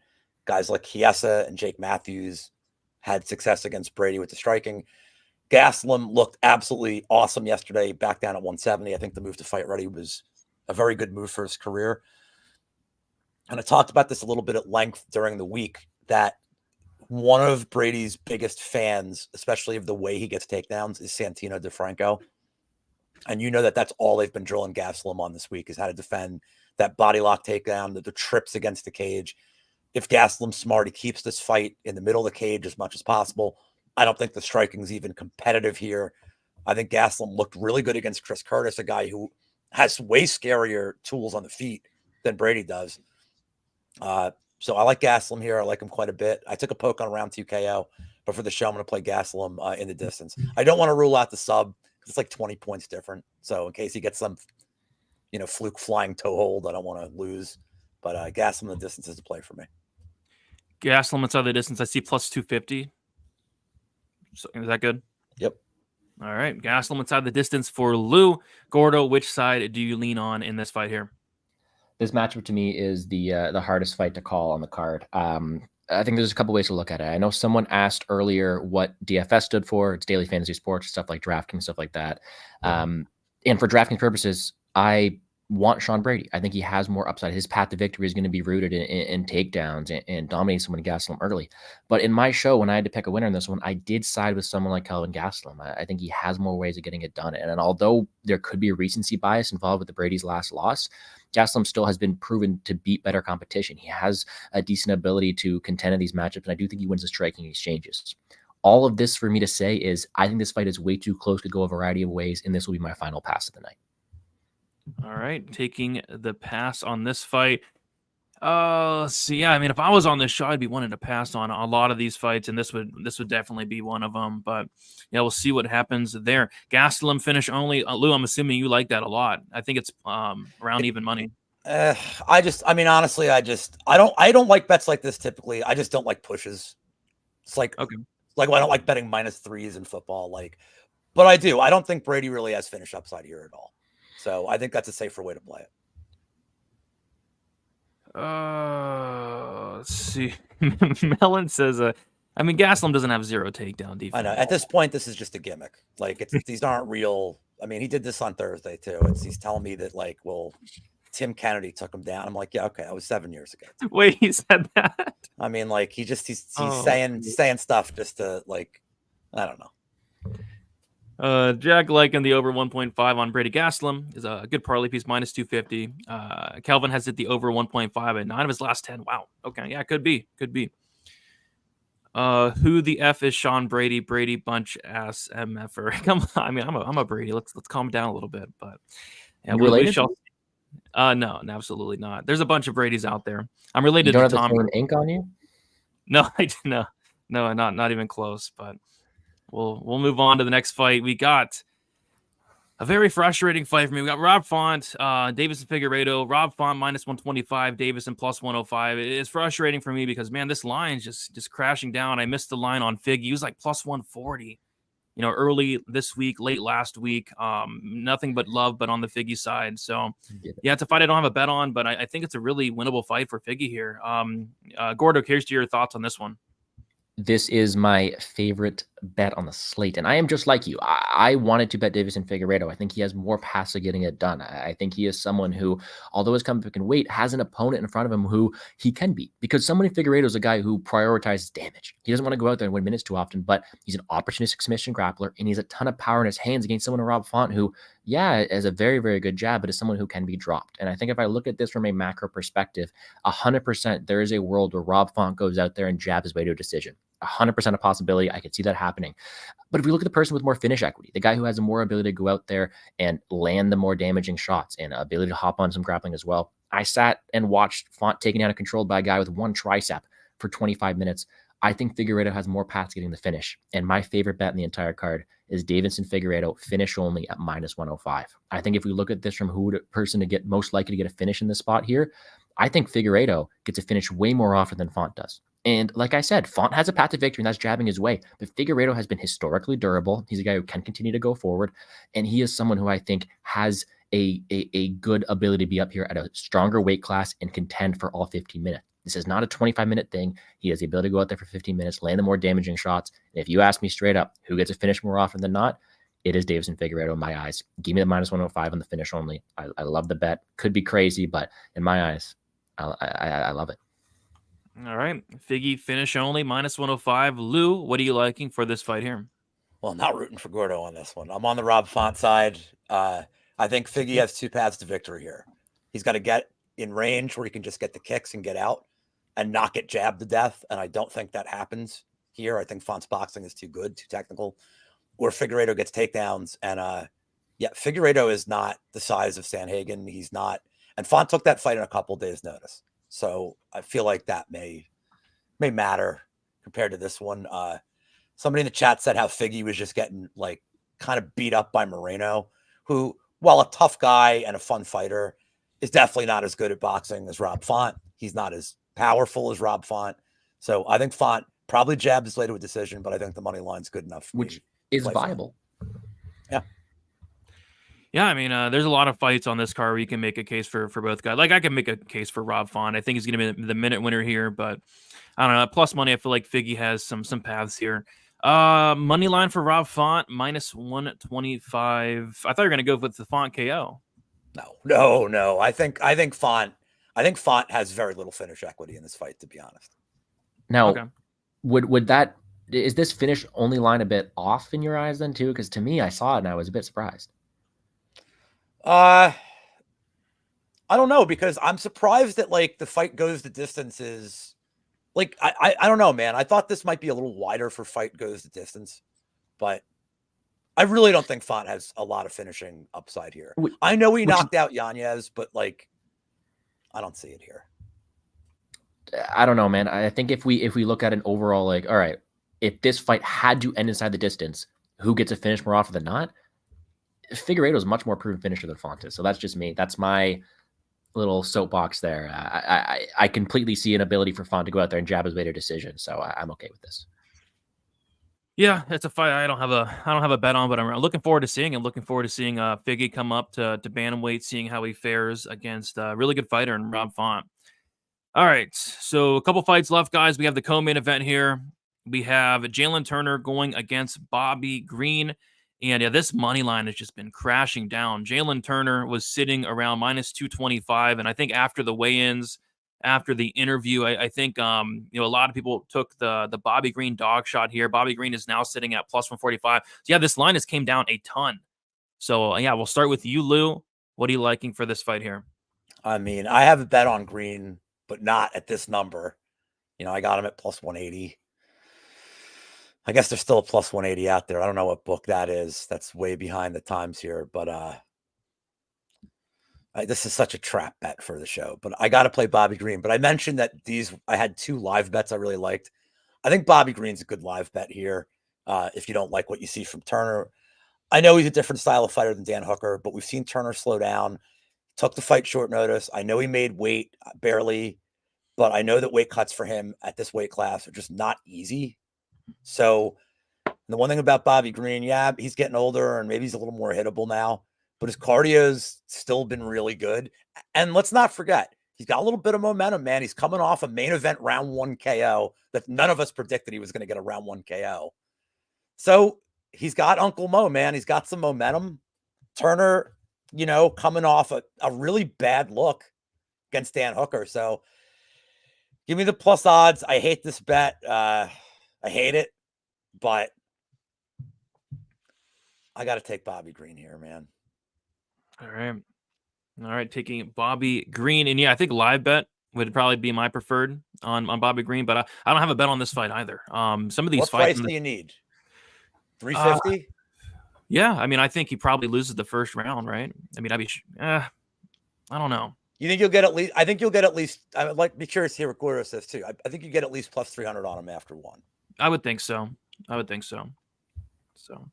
guys like Chiesa and Jake Matthews had success against Brady with the striking. Gastelum looked absolutely awesome yesterday, back down at 170. I think the move to fight ready was a very good move for his career. And I talked about this a little bit at length during the week, that one of Brady's biggest fans, especially of the way he gets takedowns, is Santino DeFranco. And you know that that's all they've been drilling Gastelum on this week, is how to defend that body lock takedown, the trips against the cage. If Gastelum's smart, he keeps this fight in the middle of the cage as much as possible. I don't think the striking is even competitive here. I think Gastelum looked really good against Chris Curtis, a guy who has way scarier tools on the feet than Brady does. So I like Gastelum here. I like him quite a bit. I took a poke on round 2 KO, but for the show, I'm going to play Gastelum in the distance. I don't want to rule out the sub. It's like 20 points different. So in case he gets some, fluke flying toe hold, I don't want to lose. But Gastelum in the distance is the play for me. Gastelum inside the distance, I see plus 250. So, is that good? Yep. All right. Gastelum inside the distance for Lou. Gordo, which side do you lean on in this fight here? This matchup to me is the hardest fight to call on the card. I think there's a couple ways to look at it. I know someone asked earlier what DFS stood for. It's daily fantasy sports, stuff like DraftKings, stuff like that. And for DraftKings purposes, I want Sean Brady. I think he has more upside. His path to victory is going to be rooted in takedowns and dominating someone in Gastelum early. But in my show, when I had to pick a winner in this one, I did side with someone like Kelvin Gastelum. I think he has more ways of getting it done. And although there could be a recency bias involved with the Brady's last loss, Gastelum still has been proven to beat better competition. He has a decent ability to contend in these matchups, and I do think he wins the striking exchanges. All of this for me to say is I think this fight is way too close to go a variety of ways, and this will be my final pass of the night. All right, taking the pass on this fight. Let's see. Yeah, I mean, if I was on this show, I'd be wanting to pass on a lot of these fights, and this would definitely be one of them. But yeah, we'll see what happens there. Gastelum finish only. Lou, I'm assuming you like that a lot. I think it's around even money. Honestly, I don't like bets like this typically. I just don't like pushes. It's like, okay, I don't like betting -3s in football. But I do. I don't think Brady really has finish upside here at all. So I think that's a safer way to play it. Let's see. Melon says, Gastelum doesn't have zero takedown defense. I know. At this point, this is just a gimmick. These aren't real. I mean, he did this on Thursday too. He's telling me that Tim Kennedy took him down. I'm like, yeah, okay, that was 7 years ago. Wait, he said that? I mean, he's saying stuff just to I don't know. Jack liking the over 1.5 on Brady Gastelum is a good parlay piece, -250. Kelvin has hit the over 1.5 at 9 of his last 10. Wow. Okay. Yeah, could be. Who the F is Sean Brady? Brady bunch ass MFer. Come on. I mean, I'm a Brady. Let's calm down a little bit. But yeah, we shall. No, absolutely not. There's a bunch of Bradys out there. I'm related to Tom. You don't have the ink on you? No, no, not even close. But we'll move on to the next fight. We got a very frustrating fight for me. We got Rob Font, Davis and Figueiredo. Rob Font -125, Davis and +105. It is frustrating for me because, man, this line's just crashing down. I missed the line on Fig. He was like +140, early this week, late last week. Nothing but love, but on the Figgy side. So, yeah, it's a fight I don't have a bet on, but I think it's a really winnable fight for Figgy here. Gordo, here's to your thoughts on this one. This is my favorite bet on the slate. And I am just like you. I wanted to bet Davis and Figueiredo. I think he has more paths of getting it done. I think he is someone who, although his comeback in weight, has an opponent in front of him who he can beat. Because someone in Figueiredo is a guy who prioritizes damage. He doesn't want to go out there and win minutes too often, but he's an opportunistic submission grappler, and he has a ton of power in his hands against someone in Rob Font who, yeah, has a very, very good jab, but is someone who can be dropped. And I think if I look at this from a macro perspective, 100% there is a world where Rob Font goes out there and jabs his way to a decision. 100% a possibility. I could see that happening. But if we look at the person with more finish equity, the guy who has a more ability to go out there and land the more damaging shots and ability to hop on some grappling as well, I sat and watched Font taken down and controlled by a guy with one tricep for 25 minutes. I think Figueiredo has more paths getting the finish. And my favorite bet in the entire card is Davidson Figueiredo finish only at -105. I think if we look at this from who the person to get most likely to get a finish in this spot here, I think Figueiredo gets a finish way more often than Font does. And like I said, Font has a path to victory, and that's jabbing his way. But Figueiredo has been historically durable. He's a guy who can continue to go forward. And he is someone who I think has a good ability to be up here at a stronger weight class and contend for all 15 minutes. This is not a 25-minute thing. He has the ability to go out there for 15 minutes, land the more damaging shots. And if you ask me straight up, who gets a finish more often than not, it is Davidson Figueiredo in my eyes. Give me the -105 on the finish only. I love the bet. Could be crazy, but in my eyes, I love it. All right. Figgy finish only, -105. Lou, what are you liking for this fight here? Well, I'm not rooting for Gordo on this one. I'm on the Rob Font side. I think Figgy has two paths to victory here. He's got to get in range where he can just get the kicks and get out and not get jabbed to death. And I don't think that happens here. I think Font's boxing is too good, too technical. Or Figueiredo gets takedowns. And yeah, Figueiredo is not the size of Sanhagen. He's not. And Font took that fight in a couple days' notice. So I feel like that may matter compared to this one. Somebody in the chat said how Figgy was just getting like kind of beat up by Moreno, who, while a tough guy and a fun fighter, is definitely not as good at boxing as Rob Font. He's not as powerful as Rob Font. So I think Font probably jabbed his way to a decision, but I think the money line's good enough. Which is viable. Yeah. Yeah, I mean, there's a lot of fights on this card where you can make a case for both guys. Like, I can make a case for Rob Font. I think he's going to be the minute winner here, but I don't know. Plus money, I feel like Figgy has some paths here. Money line for Rob Font, -125. I thought you were going to go with the Font KO. No. I think Font has very little finish equity in this fight, to be honest. Now, Okay. would that, is this finish only line a bit off in your eyes then too? Because to me, I saw it and I was a bit surprised. I don't know, because I'm surprised that like the fight goes the distances. Like I don't know, man. I thought this might be a little wider for fight goes the distance, but I really don't think Font has a lot of finishing upside here. I know he knocked out Yanez, but like I don't see it here. I don't know, man. I think if we look at an overall, like, all right, if this fight had to end inside the distance, who gets a finish more often than not? Figueiredo is a much more proven finisher than Font is. So that's just me. That's my little soapbox there. I completely see an ability for Font to go out there and jab his way to a decision. So I'm okay with this. Yeah, it's a fight I don't have a bet on, but I'm looking forward to seeing Figgy come up to bantamweight, seeing how he fares against a really good fighter in Rob Font. All right, so a couple fights left, guys. We have the co-main event here. We have Jaylen Turner going against Bobby Green. And yeah, this money line has just been crashing down. Jaylen Turner was sitting around -225. And I think after the weigh-ins, after the interview, I think a lot of people took the Bobby Green dog shot here. Bobby Green is now sitting at +145. So yeah, this line has came down a ton. So yeah, we'll start with you, Lou. What are you liking for this fight here? I mean, I have a bet on Green, but not at this number. I got him at +180. I guess there's still a +180 out there. I don't know what book that is. That's way behind the times here, but this is such a trap bet for the show. But I got to play Bobby Green. But I mentioned that I had two live bets I really liked. I think Bobby Green's a good live bet here. If you don't like what you see from Turner, I know he's a different style of fighter than Dan Hooker, but we've seen Turner slow down. Took the fight short notice. I know he made weight barely, but I know that weight cuts for him at this weight class are just not easy. So the one thing about Bobby Green, yeah, he's getting older and maybe he's a little more hittable now, but his cardio's still been really good. And let's not forget, he's got a little bit of momentum, man. He's coming off a main event round 1 KO that none of us predicted he was going to get a round 1 KO. So he's got Uncle Mo, man. He's got some momentum. Turner, coming off a really bad look against Dan Hooker. So give me the plus odds. I hate this bet. I hate it, but I got to take Bobby Green here, man. All right, taking Bobby Green. And yeah, I think live bet would probably be my preferred on Bobby Green, but I don't have a bet on this fight either. Some of these what fights. What price do you need? 350? Yeah, I mean, I think he probably loses the first round, right? I mean, I don't know. You think you'll get at least? I think you'll get at least. I would like be curious to hear what Gordo says too. I think you get at least plus 300 on him after one. I would think so. So,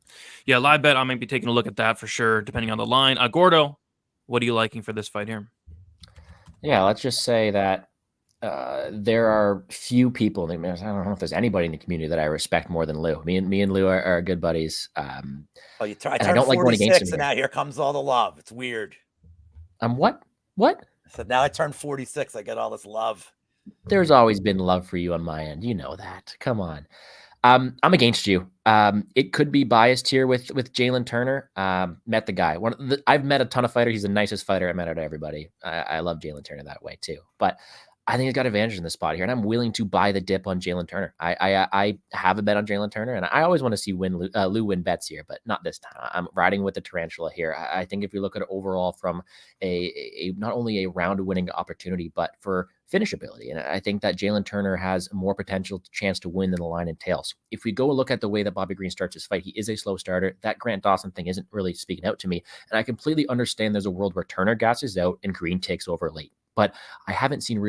yeah, live bet. I might be taking a look at that for sure, depending on the line. Gordo, what are you liking for this fight here? Yeah, let's just say that there are few people. I don't know if there's anybody in the community that I respect more than Lou. Me and Lou are good buddies. I turned don't like 46, him and now here comes all the love. It's weird. What? So now I turned 46. I get all this love. There's always been love for you on my end. You know that. Come on. I'm against you. It could be biased here with Jaylen Turner. Met the guy. I've met a ton of fighters. He's the nicest fighter I met out of everybody. I love Jaylen Turner that way too. But I think he's got advantage in this spot here, and I'm willing to buy the dip on Jaylen Turner. I have a bet on Jaylen Turner, and I always want to see Lou win bets here, but not this time. I'm riding with the tarantula here. I think if you look at it overall from a not only a round-winning opportunity, but for finish ability, and I think that Jaylen Turner has more potential chance to win than the line entails. If we go look at the way that Bobby Green starts his fight, he is a slow starter. That Grant Dawson thing isn't really speaking out to me, and I completely understand there's a world where Turner gasses out and Green takes over late. But I haven't seen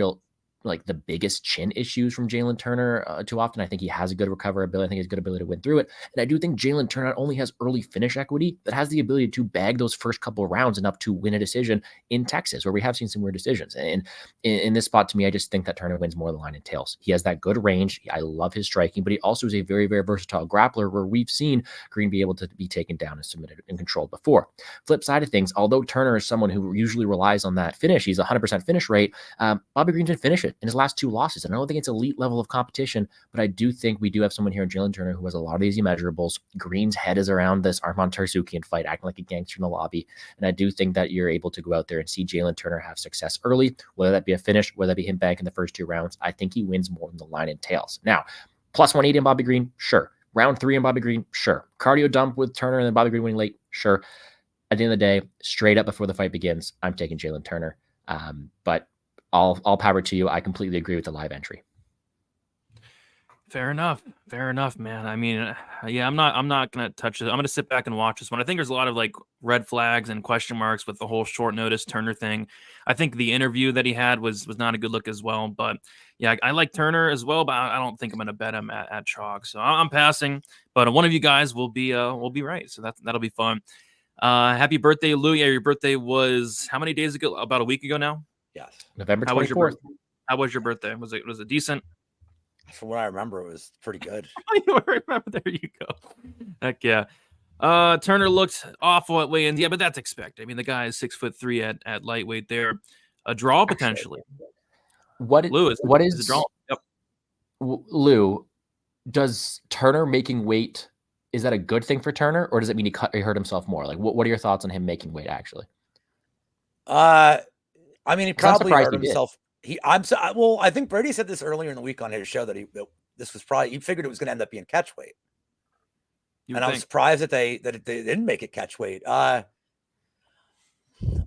the biggest chin issues from Jaylen Turner too often. I think he has a good recovery ability. I think he has a good ability to win through it. And I do think Jaylen Turner not only has early finish equity, but has the ability to bag those first couple of rounds enough to win a decision in Texas, where we have seen some weird decisions. And in this spot, to me, I just think that Turner wins more than the line entails. He has that good range. I love his striking, but he also is a very, very versatile grappler, where we've seen Green be able to be taken down and submitted and controlled before. Flip side of things, although Turner is someone who usually relies on that finish, he's 100% finish rate. Bobby Green didn't finish it in his last 2 losses. And I don't think it's elite level of competition, but I do think we do have someone here in Jaylen Turner who has a lot of easy measurables. Green's head is around this Arman Tsarukyan fight, acting like a gangster in the lobby. And I do think that you're able to go out there and see Jaylen Turner have success early, whether that be a finish, whether that be him back in the first 2 rounds. I think he wins more than the line entails. Now, plus 180 on Bobby Green, sure. Round 3 on Bobby Green, sure. Cardio dump with Turner and then Bobby Green winning late, sure. At the end of the day, straight up before the fight begins, I'm taking Jaylen Turner. But all power to you. I completely agree with the live entry. Fair enough, man. I mean, yeah, I'm not gonna touch it. I'm gonna sit back and watch this one. I think there's a lot of red flags and question marks with the whole short notice Turner thing. I think the interview that he had was not a good look as well. But yeah, I like Turner as well, but I don't think I'm gonna bet him at chalk. So I'm passing. But one of you guys will be right. So that'll be fun. Happy birthday, Lou. Yeah, your birthday was how many days ago? About a week ago now. Yes, November 24th. How was your birthday? Was it decent? From what I remember, it was pretty good. There you go. Heck yeah. Turner looked awful at weigh-ins. Yeah, but that's expected. I mean, the guy is 6'3" at lightweight there. A draw potentially. Lou is a draw? Yep. Lou, does Turner making weight, is that a good thing for Turner, or does it mean he hurt himself more? What are your thoughts on him making weight actually? I mean, he probably hurt himself. I think Brady said this earlier in the week on his show that he figured it was going to end up being catch weight. I was surprised that they didn't make it catch weight. I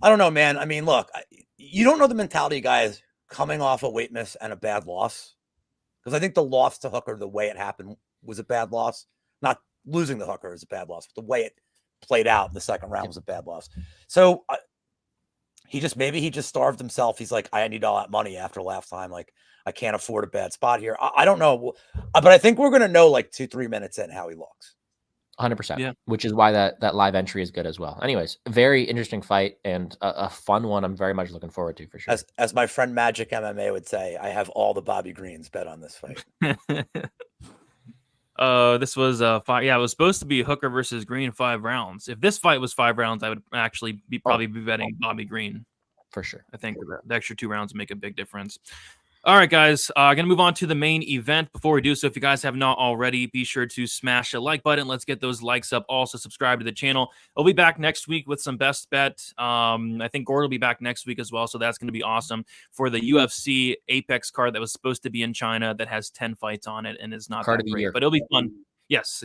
don't know, man. I mean, look, you don't know the mentality of guys coming off a weight miss and a bad loss. Because I think the loss to Hooker, the way it happened, was a bad loss. Not losing the Hooker is a bad loss, but the way it played out in the second round was a bad loss. So maybe he just starved himself. He's like, I need all that money after last time. Like, I can't afford a bad spot here. I don't know. But I think we're going to know 2-3 minutes in how he looks. 100%. Yeah. Which is why that live entry is good as well. Anyways, very interesting fight and a fun one. I'm very much looking forward to for sure. As my friend Magic MMA would say, I have all the Bobby Greens bet on this fight. This was 5. Yeah, it was supposed to be Hooker versus Green 5 rounds. If this fight was 5 rounds, I would actually probably be betting Bobby Green for sure. I think the extra 2 rounds make a big difference. All right, guys, going to move on to the main event. Before we do so, if you guys have not already, be sure to smash a like button. Let's get those likes up. Also, subscribe to the channel. I'll be back next week with some best bet. I think Gord will be back next week as well, so that's going to be awesome for the UFC Apex card that was supposed to be in China that has 10 fights on it and is not card that of the great, year. but it'll be fun. Yes,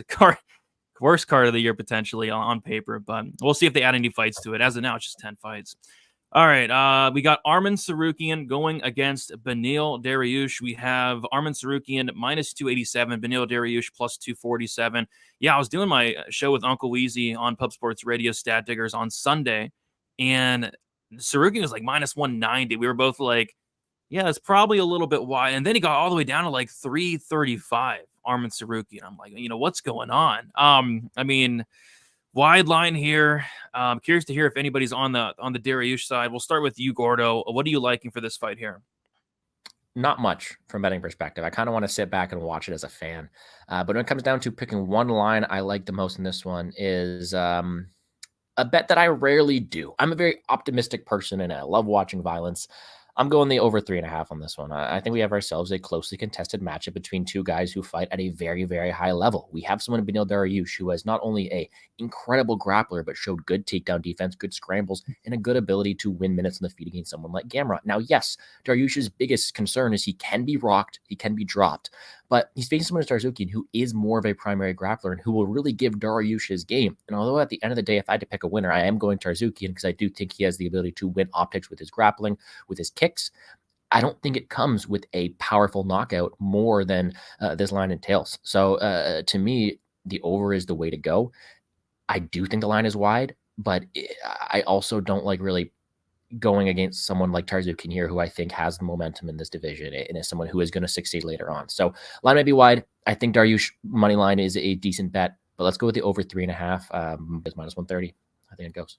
worst card of the year potentially on paper, but we'll see if they add any fights to it. As of now, it's just 10 fights. All right, we got Arman Tsarukyan going against Beneil Dariush. We have Arman Tsarukyan minus 287, Beneil Dariush plus 247. Yeah, I was doing my show with Uncle Weezy on Pub Sports Radio Stat Diggers on Sunday, and Tsarukyan was like minus 190. We were both like, yeah, it's probably a little bit wide. And then he got all the way down to like 335, Arman Tsarukyan. I'm like, what's going on? I mean, wide line here. Curious to hear if anybody's on the Dariush side. We'll start with you, Gordo. What are you liking for this fight here? Not much from betting perspective. I kind of want to sit back and watch it as a fan. But when it comes down to picking one line I like the most in this one is a bet that I rarely do. I'm a very optimistic person and I love watching violence. I'm going the over 3.5 on this one. I think we have ourselves a closely contested matchup between two guys who fight at a very, very high level. We have someone in Beneil Dariush who has not only a incredible grappler, but showed good takedown defense, good scrambles, and a good ability to win minutes on the feet against someone like Gamrot. Now, yes, Dariush's biggest concern is he can be rocked, he can be dropped, but he's facing someone as Tsarukyan who is more of a primary grappler and who will really give Dariush his game. And although at the end of the day, if I had to pick a winner, I am going Tsarukyan because I do think he has the ability to win optics with his grappling, with his kicks. I don't think it comes with a powerful knockout more than this line entails. So to me, the over is the way to go. I do think the line is wide, but I also don't like really going against someone like Tsarukyan here, who I think has the momentum in this division and is someone who is going to succeed later on. So line may be wide. I think Dariush money line is a decent bet, but let's go with the over 3.5. It's minus 130. I think it goes.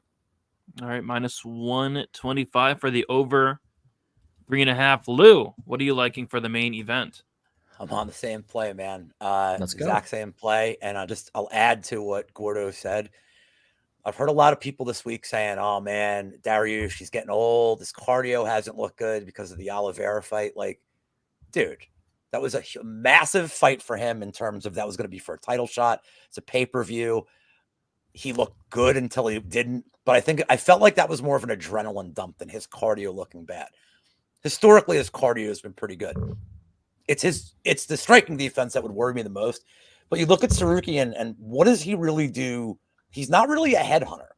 All right, minus 125 for the over 3.5. Lou, what are you liking for the main event? I'm on the same play, man. Let's go. Exact same play. And I'll add to what Gordo said. I've heard a lot of people this week saying, oh man, Dariush, he's getting old. His cardio hasn't looked good because of the Oliveira fight. Like, dude, that was a massive fight for him in terms of that was going to be for a title shot. It's a pay-per-view. He looked good until he didn't. But I felt like that was more of an adrenaline dump than his cardio looking bad. Historically, his cardio has been pretty good. It's the striking defense that would worry me the most. But you look at Tsarukyan and what does he really do? He's not really a headhunter.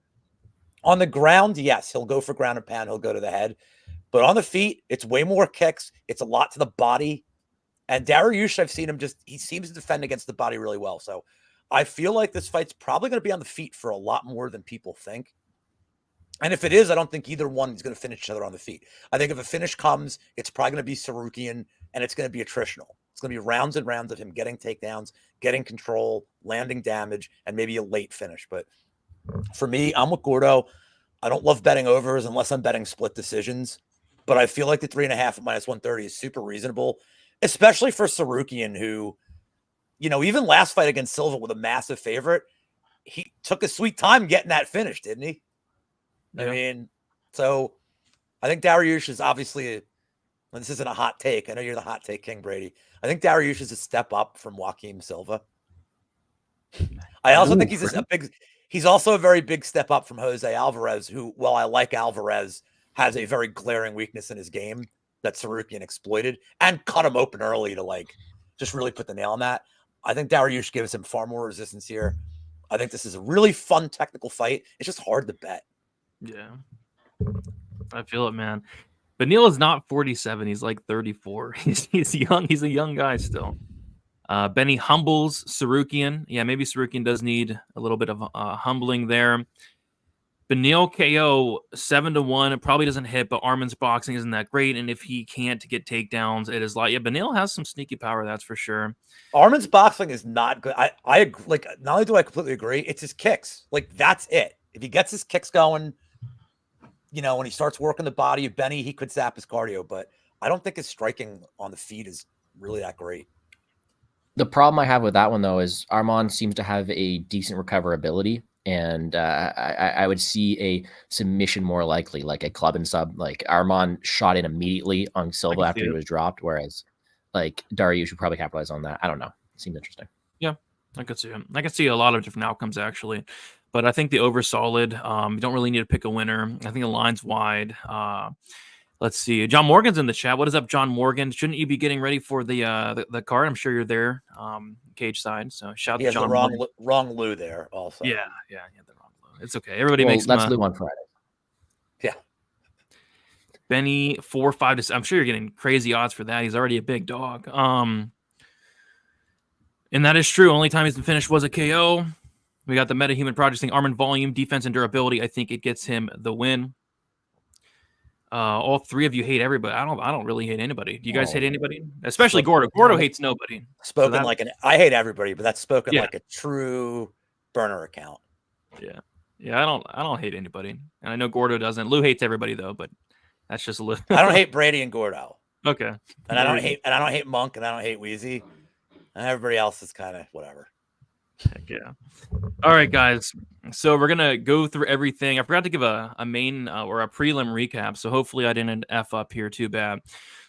On the ground, yes, he'll go for ground and pound. He'll go to the head. But on the feet, it's way more kicks. It's a lot to the body. And Dariush, I've seen him he seems to defend against the body really well. So I feel like this fight's probably going to be on the feet for a lot more than people think. And if it is, I don't think either one is going to finish each other on the feet. I think if a finish comes, it's probably going to be Tsarukyan, and it's going to be attritional. It's going to be rounds and rounds of him getting takedowns, getting control, landing damage, and maybe a late finish. But for me, I'm with Gordo. I don't love betting overs unless I'm betting split decisions. But I feel like the 3.5 at minus 130 is super reasonable, especially for Tsarukyan, who, even last fight against Silva with a massive favorite, he took a sweet time getting that finish, didn't he? Yeah. I mean, so I think Dariush is obviously, this isn't a hot take. I know you're the hot take king, Brady. I think Dariush is a step up from Waim Silva. I also think he's also a very big step up from Jose Alvarez, who, while I like Alvarez, has a very glaring weakness in his game that Tsarukyan exploited and cut him open early to just really put the nail on that. I think Dariush gives him far more resistance here. I think this is a really fun technical fight. It's just hard to bet. Yeah, I feel it, man. Beneil is not 47. He's like 34. He's young. He's a young guy still. Benny humbles Tsarukyan. Yeah, maybe Tsarukyan does need a little bit of humbling there. Beneil KO 7-1. It probably doesn't hit, but Arman's boxing isn't that great. And if he can't get takedowns, it is Beneil has some sneaky power, that's for sure. Arman's boxing is not good. I agree. Not only do I completely agree, it's his kicks. That's it. If he gets his kicks going, when he starts working the body of Benny, he could zap his cardio, but I don't think his striking on the feet is really that great. The problem I have with that one, though, is Arman seems to have a decent recoverability, and I would see a submission more likely, like a club and sub. Arman shot in immediately on Silva after he was dropped, whereas Dariush should probably capitalize on that. I don't know. It seems interesting. Yeah, I could see him. I could see a lot of different outcomes, actually. But I think the over solid. You don't really need to pick a winner. I think the line's wide. Let's see. John Morgan's in the chat. What is up, John Morgan? Shouldn't you be getting ready for the card? I'm sure you're there, cage side. So shout out to John. The wrong Lou there also. Yeah, the wrong Lou. It's okay. Everybody makes. That's Lou on Friday. Yeah. Benny 4-5. I'm sure you're getting crazy odds for that. He's already a big dog. And that is true. Only time he's been finished was a KO. We got the MetaHuman Project thing. Arman volume, defense, and durability. I think it gets him the win. All three of you hate everybody. I don't really hate anybody. Do you guys Oh, hate anybody? Especially Spoke- Gordo. Gordo hates nobody. Spoken that- like I hate everybody, but that's spoken Yeah. like a true burner account. Yeah. Yeah, I don't hate anybody. And I know Gordo doesn't. Lou hates everybody though, but that's just a little I don't hate Brady and Gordo. Okay. And I don't hate Monk, and I don't hate Wheezy. And everybody else is kind of whatever. Heck yeah. All right, guys. So we're gonna go through everything. I forgot to give a main or a prelim recap, so hopefully I didn't f up here too bad.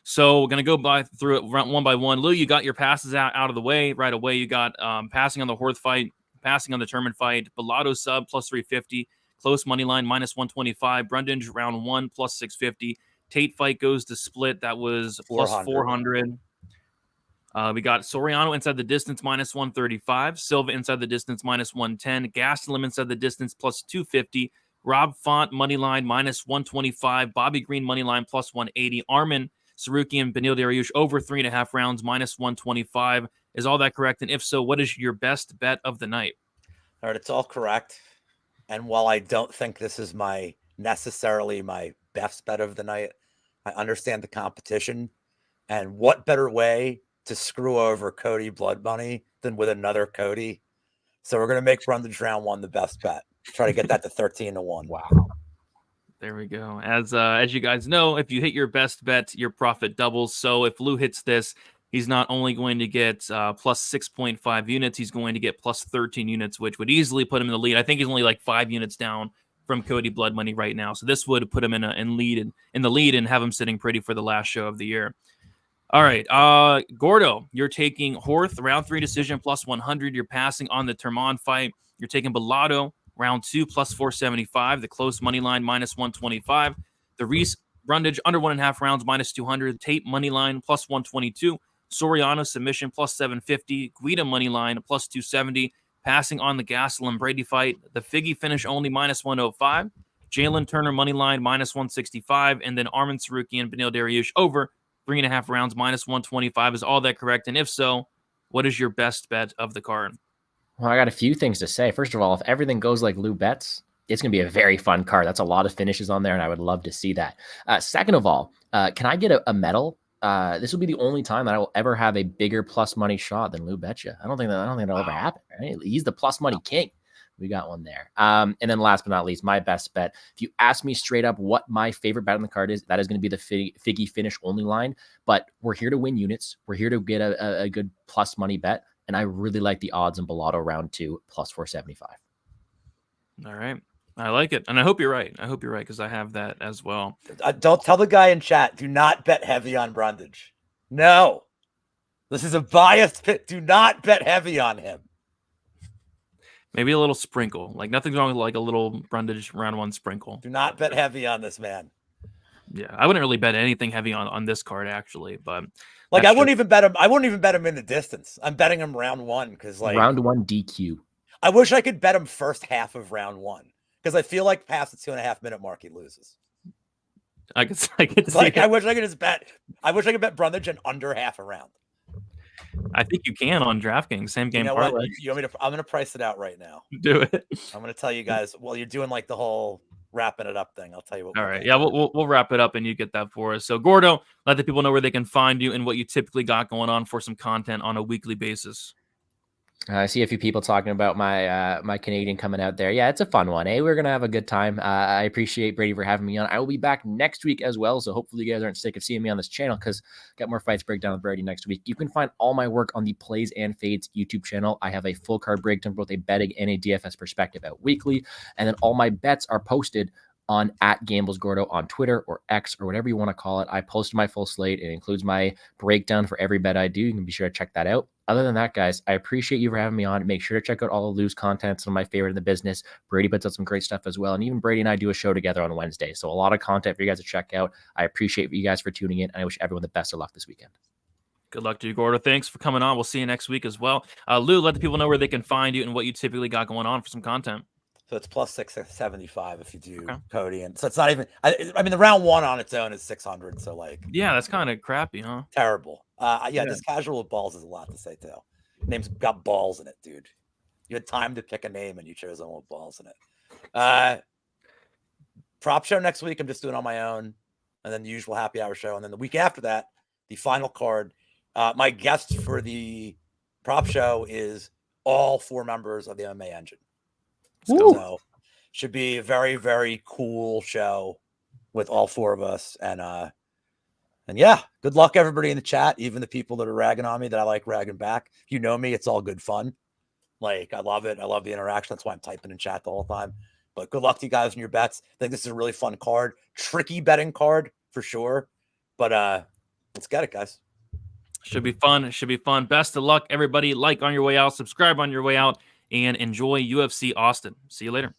So we're gonna go through it one by one. Lou, you got your passes out of the way right away. You got passing on the Horth fight, passing on the Terman fight, Bellado sub plus 350, close money line minus 125, Brundage round 1 plus 650, Tate fight goes to split, that was plus 400. We got Sorano inside the distance minus 135, Silva inside the distance minus 110, Gastelum inside the distance plus 250, Rob Font money line minus 125, Bobby Green money line plus 180, Arman, Tsarukyan, Beneil, Dariush over 3.5 rounds minus 125. Is all that correct? And if so, what is your best bet of the night? All right, it's all correct. And while I don't think this is necessarily my best bet of the night, I understand the competition. And what better way to screw over Cody Blood Money than with another Cody? So we're going to make Brundage round 1 the best bet. Try to get that to 13-1. Wow. There we go. As you guys know, if you hit your best bet, your profit doubles. So if Lou hits this, he's not only going to get plus 6.5 units, he's going to get plus 13 units, which would easily put him in the lead. I think he's only like 5 units down from Cody Blood Money right now. So this would put him in the lead and have him sitting pretty for the last show of the year. All right, Gordo, you're taking Horth, round 3 decision, plus 100. You're passing on the Terman fight. You're taking Bellado, round 2, plus 475. The close money line, minus 125. The Reese, Brundage, under 1.5 rounds, minus 200. Tate, money line, plus 122. Sorano, submission, plus 750. Guida, money line, plus 270. Passing on the Gastelum Brady fight. The Figgy finish only, minus 105. Jaylen Turner, money line, minus 165. And then Arman, Tsarukyan, Beneil, Dariush, over 3.5 rounds, minus 125. Is all that correct? And if so, what is your best bet of the card? Well, I got a few things to say. First of all, if everything goes like Lou bets, it's going to be a very fun card. That's a lot of finishes on there, and I would love to see that. Second of all, can I get a medal? This will be the only time that I will ever have a bigger plus money shot than Lou Betcha. I don't think that'll ever happen. Right? He's the plus money king. We got one there. And then last but not least, my best bet. If you ask me straight up what my favorite bet on the card is, that is going to be the Figgy finish only line. But we're here to win units. We're here to get a good plus money bet. And I really like the odds in Bellado round 2 plus 475. All right. I like it. And I hope you're right. I hope you're right because I have that as well. Don't tell the guy in chat, do not bet heavy on Brundage. No. This is a biased pick. Do not bet heavy on him. Maybe a little sprinkle. Like nothing's wrong with like a little Brundage round 1 sprinkle. Do not bet heavy on this man. Yeah, I wouldn't really bet anything heavy on this card actually, but like I wouldn't even bet him. I wouldn't even bet him in the distance. I'm betting him round 1 because like round 1 DQ. I wish I could bet him first half of round 1 because I feel like past the 2.5 minute mark he loses. I could see like that. I wish I could just bet. I wish I could bet Brundage in under half a round. I think you can on DraftKings, same game parlay. You want me to? I'm going to price it out right now. Do it. I'm going to tell you guys. Well, you're doing like the whole wrapping it up thing. I'll tell you what. All right, yeah, we'll wrap it up and you get that for us. So Gordo, let the people know where they can find you and what you typically got going on for some content on a weekly basis. I see a few people talking about my Canadian coming out there. Yeah, it's a fun one. We're going to have a good time. I appreciate Brady for having me on. I will be back next week as well. So hopefully you guys aren't sick of seeing me on this channel because got more fights breakdown with Brady next week. You can find all my work on the Plays and Fades YouTube channel. I have a full card breakdown, both a betting and a DFS perspective out weekly. And then all my bets are posted on @GamblesGordo on Twitter or X or whatever you want to call it. I post my full slate. It includes my breakdown for every bet I do. You can be sure to check that out. Other than that, guys, I appreciate you for having me on. Make sure to check out all of Lou's content. Some of my favorite in the business. Brady puts out some great stuff as well. And even Brady and I do a show together on Wednesday. So a lot of content for you guys to check out. I appreciate you guys for tuning in. And I wish everyone the best of luck this weekend. Good luck to you, Gordo. Thanks for coming on. We'll see you next week as well. Lou, let the people know where they can find you and what you typically got going on for some content. So it's plus 675 if you do Cody. And so it's not even, I mean, the round 1 on its own is 600. So like, yeah, that's kind of crappy, huh? Terrible. Yeah, this casual with balls is a lot to say too. Name's got balls in it, dude. You had time to pick a name and you chose one with balls in it. Prop show next week. I'm just doing on my own. and then the usual happy hour show. And then the week after that, the final card. My guest for the prop show is all 4 members of the MMA Engine. So should be a very, very cool show with all 4 of us. And yeah, good luck everybody in the chat, even the people that are ragging on me that I like ragging back. If you know me, it's all good fun. Like, I love it. I love the interaction. That's why I'm typing in chat the whole time. But good luck to you guys in your bets. I think this is a really fun card. Tricky betting card for sure. But let's get it, guys. Should be fun. It should be fun. Best of luck, everybody. Like on your way out, subscribe on your way out, and enjoy UFC Austin. See you later.